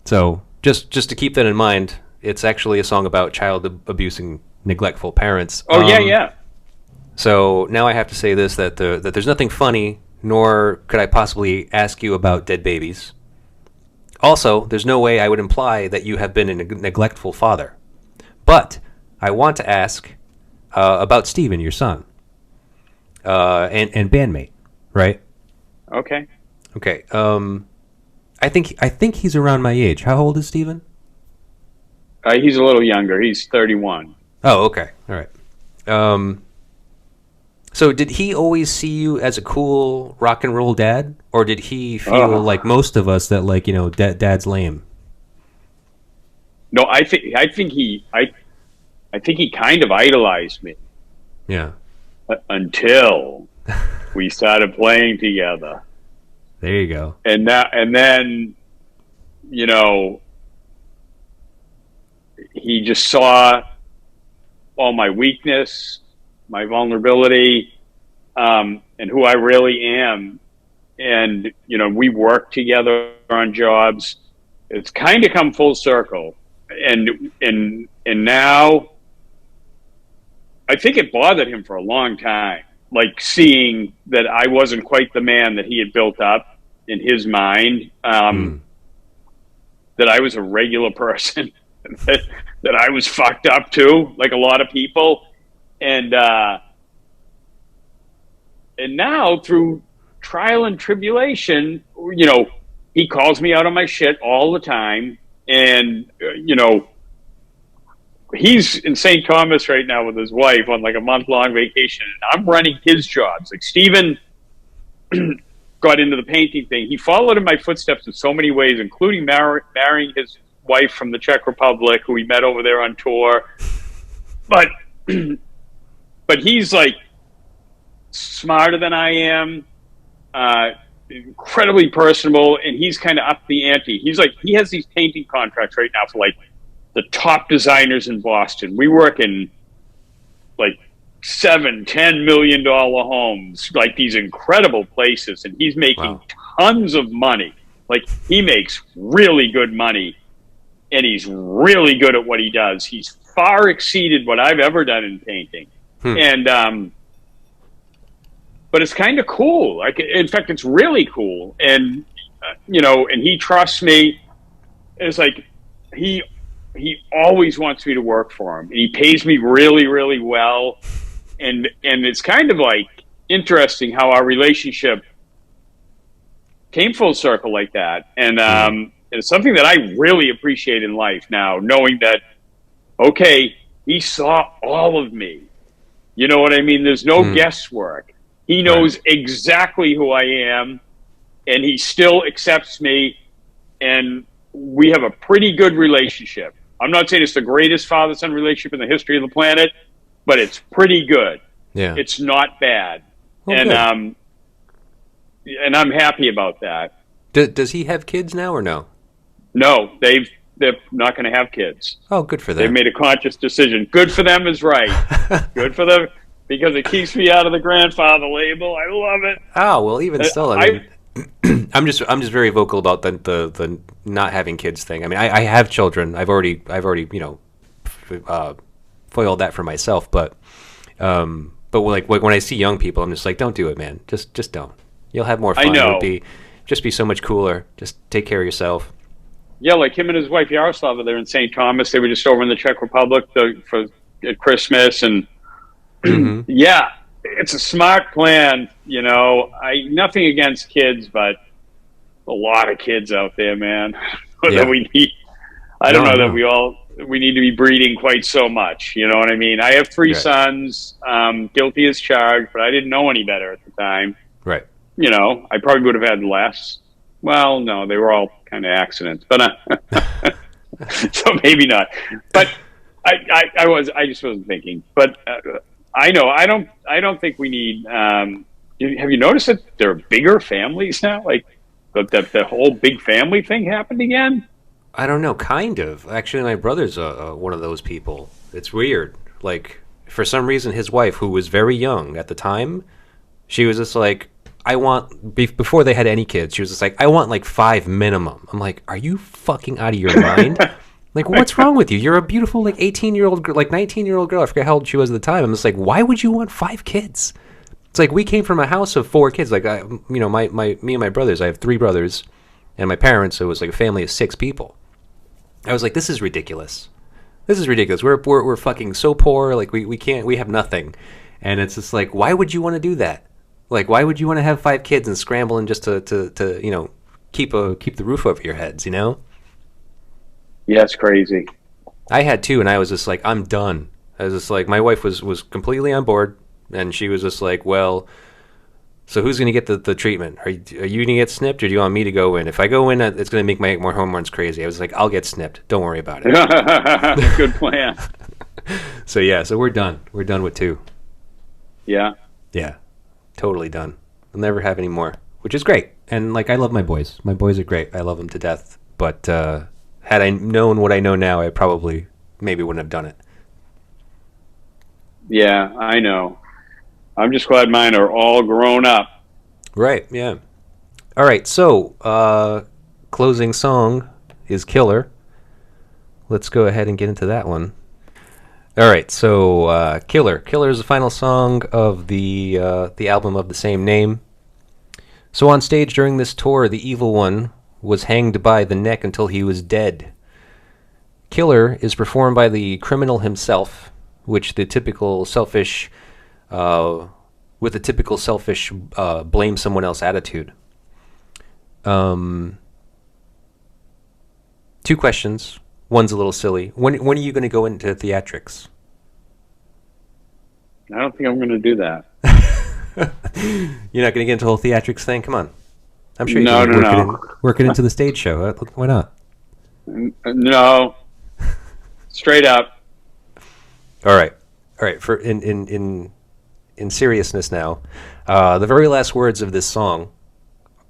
So just to keep that in mind, it's actually a song about child abusing neglectful parents. Oh, yeah. So now I have to say this, that there's nothing funny, nor could I possibly ask you about dead babies. Also, there's no way I would imply that you have been a neglectful father. But I want to ask about Steven, your son, and bandmate, right? Okay. I think he's around my age. How old is Steven? He's a little younger. He's 31. Oh, okay. All right. So did he always see you as a cool rock and roll dad, or did he feel like most of us that like, you know, dad's lame? No, I think he kind of idolized me. Yeah. Until we started playing together. There you go. And then, you know, he just saw all my weakness, my vulnerability, and who I really am. And, you know, we worked together on jobs. It's kind of come full circle. And now I think it bothered him for a long time, like seeing that I wasn't quite the man that he had built up in his mind, that I was a regular person, that I was fucked up too, like a lot of people. And now through trial and tribulation, you know, he calls me out on my shit all the time. And, you know, he's in St. Thomas right now with his wife on like a month-long vacation. And I'm running his jobs. Like Steven got into the painting thing. He followed in my footsteps in so many ways, including marrying his wife from the Czech Republic, who we met over there on tour. But he's like smarter than I am, incredibly personable, and he's kind of up the ante. He's like, he has these painting contracts right now for like the top designers in Boston. We work in like $7-10 million homes, like these incredible places, and he's making tons of money. Like he makes really good money, and he's really good at what he does. He's far exceeded what I've ever done in painting. And but it's kind of cool. Like, in fact, it's really cool. And you know, and he trusts me. It's like he always wants me to work for him, and he pays me really, really well. And it's kind of like interesting how our relationship came full circle like that. And it's something that I really appreciate in life now, knowing that, okay, he saw all of me. You know what I mean? There's no guesswork. He knows exactly who I am, and he still accepts me, and we have a pretty good relationship. I'm not saying it's the greatest father-son relationship in the history of the planet, but it's pretty good. Yeah. It's not bad. Well, and I'm happy about that. Does he have kids now or no? No, they're not going to have kids. Oh, good for them. They made a conscious decision. Good for them is right. Good for them, because it keeps me out of the grandfather label. I love it. Oh, well, even still, I mean, I'm just very vocal about the not having kids thing. I mean, I have children. I've already you know, foiled that for myself. But But like when I see young people, I'm just like, don't do it, man. Just don't. You'll have more fun. I know. It'll just be so much cooler. Just take care of yourself. Yeah, like him and his wife Yaroslava, they're in St. Thomas. They were just over in the Czech Republic at Christmas, and yeah, it's a smart plan. Nothing against kids, but a lot of kids out there, man. That we need. I don't know that we need to be breeding quite so much. You know what I mean? I have 3 sons, guilty as charged, but I didn't know any better at the time. Right. I probably would have had less. Well, no, they were all kind of accidents, but so maybe not. But I just wasn't thinking. But I know I don't think we need. Have you noticed that there are bigger families now? Like the whole big family thing happened again. I don't know. Kind of. Actually, my brother's one of those people. It's weird. Like for some reason, his wife, who was very young at the time, she was just like, before they had any kids, she was just like, I want like 5 minimum. I'm like, are you fucking out of your mind? Like, what's wrong with you? You're a beautiful, like, 18-year-old girl, like, 19-year-old girl. I forget how old she was at the time. I'm just like, why would you want 5 kids? It's like, we came from a house of 4 kids. Like, me and my brothers, I have 3 brothers, and my parents, so it was like a family of 6 people. I was like, this is ridiculous. This is ridiculous. We're fucking so poor. Like, we have nothing. And it's just like, why would you want to do that? Like, why would you want to have 5 kids and scramble and just to keep the roof over your heads, Yeah, it's crazy. I had 2, and I was just like, I'm done. I was just like, my wife was completely on board, and she was just like, well, so who's going to get the treatment? Are you going to get snipped, or do you want me to go in? If I go in, it's going to make my more hormones crazy. I was like, I'll get snipped. Don't worry about it. Good plan. So we're done. We're done with 2. Yeah. Yeah. Totally done. I'll never have any more, which is great. And like, I love my boys. My boys are great. I love them to death. But had I known what I know now, I probably maybe wouldn't have done it. Yeah, I know. I'm just glad mine are all grown up. Right. Yeah. All right. So closing song is Killer. Let's go ahead and get into that one. All right, so Killer. Killer is the final song of the album of the same name. So on stage during this tour, the evil one was hanged by the neck until he was dead. Killer is performed by the criminal himself, with the typical selfish blame someone else attitude. 2 questions. One's a little silly. When are you going to go into theatrics? I don't think I'm going to do that. You're not going to get into the whole theatrics thing? Come on. I'm sure you can work it into the stage show. Why not? No. Straight up. All right. For in seriousness now, the very last words of this song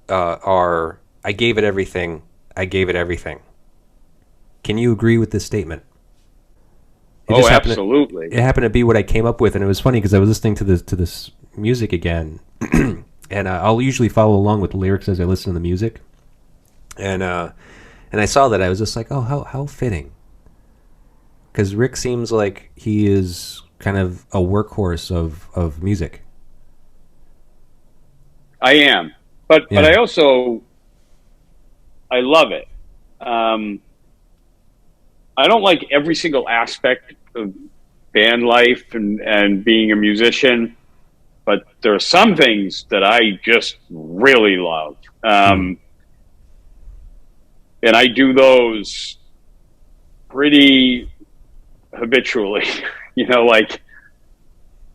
are, I gave it everything. I gave it everything. Can you agree with this statement? Absolutely. It happened to be what I came up with, and it was funny because I was listening to this music again, and I'll usually follow along with the lyrics as I listen to the music, and I saw that. I was just like, oh, how fitting, because Rick seems like he is kind of a workhorse of music. I am, but I also I love it. I don't like every single aspect of band life and being a musician, but there are some things that I just really love. And I do those pretty habitually, like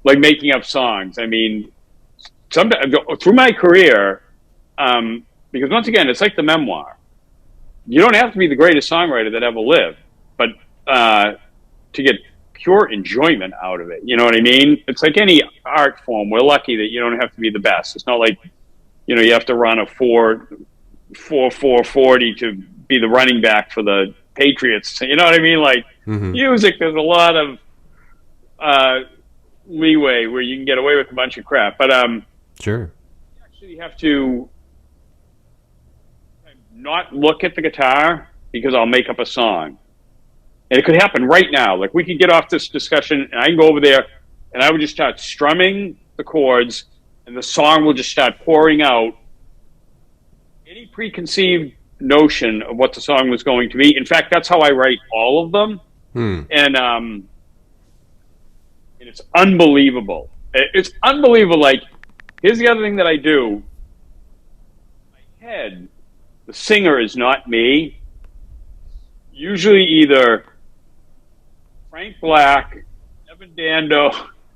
making up songs. I mean, through my career, because once again, it's like the memoir. You don't have to be the greatest songwriter that ever lived, but to get pure enjoyment out of it, you know what I mean? It's like any art form. We're lucky that you don't have to be the best. It's not like, you have to run a 4.40 to be the running back for the Patriots. You know what I mean? Like music, there's a lot of leeway where you can get away with a bunch of crap. But sure, you actually have to not look at the guitar because I'll make up a song. And it could happen right now. Like, we could get off this discussion and I can go over there and I would just start strumming the chords, and the song will just start pouring out. Any preconceived notion of what the song was going to be. In fact, that's how I write all of them. And it's unbelievable. It's unbelievable. Like, here's the other thing that I do. In my head, the singer is not me. Usually either Frank Black, Evan Dando,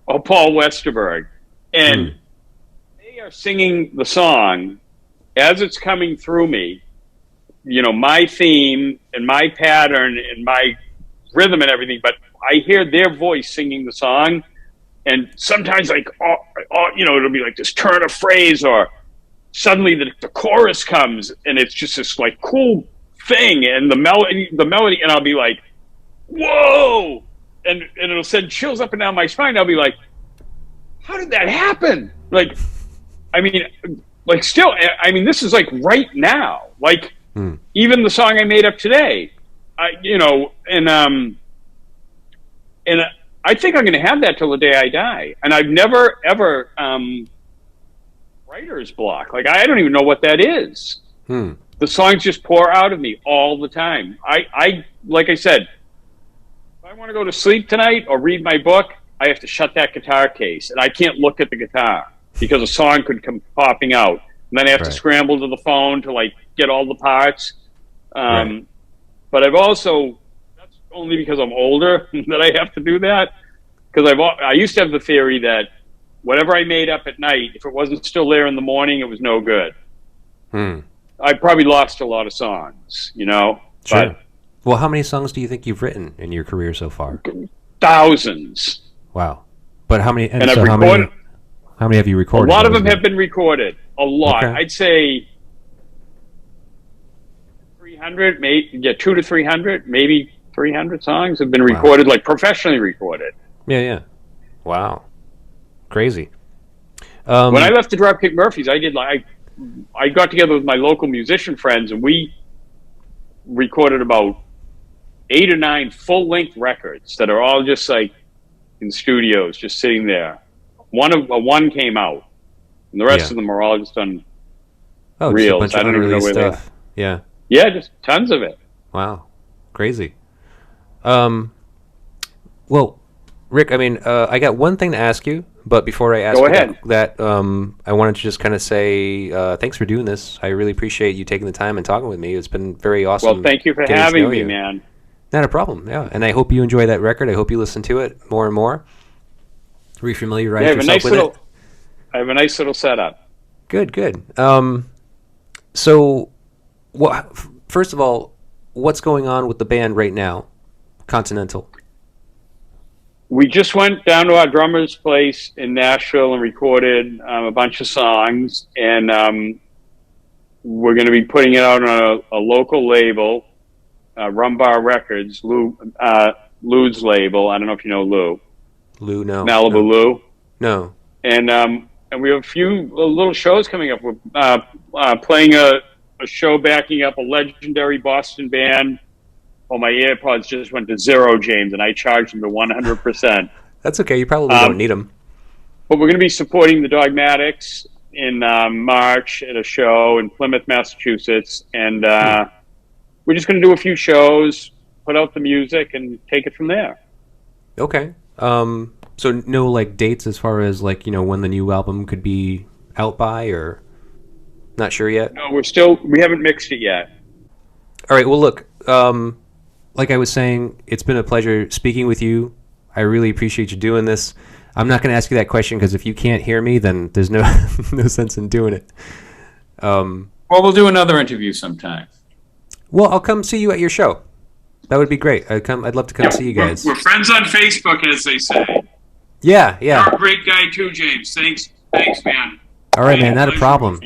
or Paul Westerberg. And they are singing the song as it's coming through me, you know, my theme and my pattern and my rhythm and everything, but I hear their voice singing the song, and sometimes, like, you know, it'll be like this turn of phrase, or suddenly the chorus comes, and it's just this, like, cool thing, and the melody, and I'll be like, whoa! And it'll send chills up and down my spine. I'll be like, how did that happen? Like, I mean... Like, still, I mean, this is like right now. Like, even the song I made up today, you know, and I think I'm going to have that till the day I die. And I've never ever writer's block. Like, I don't even know what that is. The songs just pour out of me all the time. I like I said, if I want to go to sleep tonight or read my book, I have to shut that guitar case, and I can't look at the guitar, because a song could come popping out. And then I have to scramble to the phone to, like, get all the parts. But I've also, that's only because I'm older that I have to do that. Because I used to have the theory that whatever I made up at night, if it wasn't still there in the morning, it was no good. I probably lost a lot of songs, you know? Sure. But, well, how many songs do you think you've written in your career so far? Thousands. Wow. But how many... And I've recorded... How many have you recorded? A lot of them have been recorded. A lot. Okay. I'd say 300, maybe 200 to 300, maybe 300 songs have been recorded, like professionally recorded. Yeah. Wow. Crazy. When I left the Dropkick Murphys, I got together with my local musician friends, and we recorded about 8 or 9 full-length records that are all just like in studios, just sitting there. One came out, and the rest of them are all just on reels. I don't even know where they are. Yeah, just tons of it. Wow, crazy. Well, Rick, I mean, I got one thing to ask you, but before I ask that, I wanted to just kind of say thanks for doing this. I really appreciate you taking the time and talking with me. It's been very awesome. Well, thank you for having me, man. Not a problem. Yeah, and I hope you enjoy that record. I hope you listen to it more and more. Refamiliarize yourself with it. I have a nice little setup. Good. So, first of all, what's going on with the band right now, Continental? We just went down to our drummer's place in Nashville and recorded a bunch of songs, and we're going to be putting it out on a local label, Rumbar Records, Lou's label. I don't know if you know Lou. Lou, no. Malibu no. Lou. No. And we have a few little shows coming up. We're playing a show backing up a legendary Boston band. Well, my AirPods just went to 0, James, and I charged them to 100%. That's okay. You probably don't need them. But we're going to be supporting the Dogmatics in March at a show in Plymouth, Massachusetts. And we're just going to do a few shows, put out the music, and take it from there. Okay. So no, like, dates as far as, like, you know, when the new album could be out by, or not sure yet? No, we haven't mixed it yet. All right. Well, look, like I was saying, it's been a pleasure speaking with you. I really appreciate you doing this. I'm not going to ask you that question because if you can't hear me, then there's no sense in doing it. Well, we'll do another interview sometime. Well, I'll come see you at your show. That would be great. I'd love to come see you guys. We're friends on Facebook, as they say. Yeah. You're a great guy too, James. Thanks, man. All right, man. Not a problem.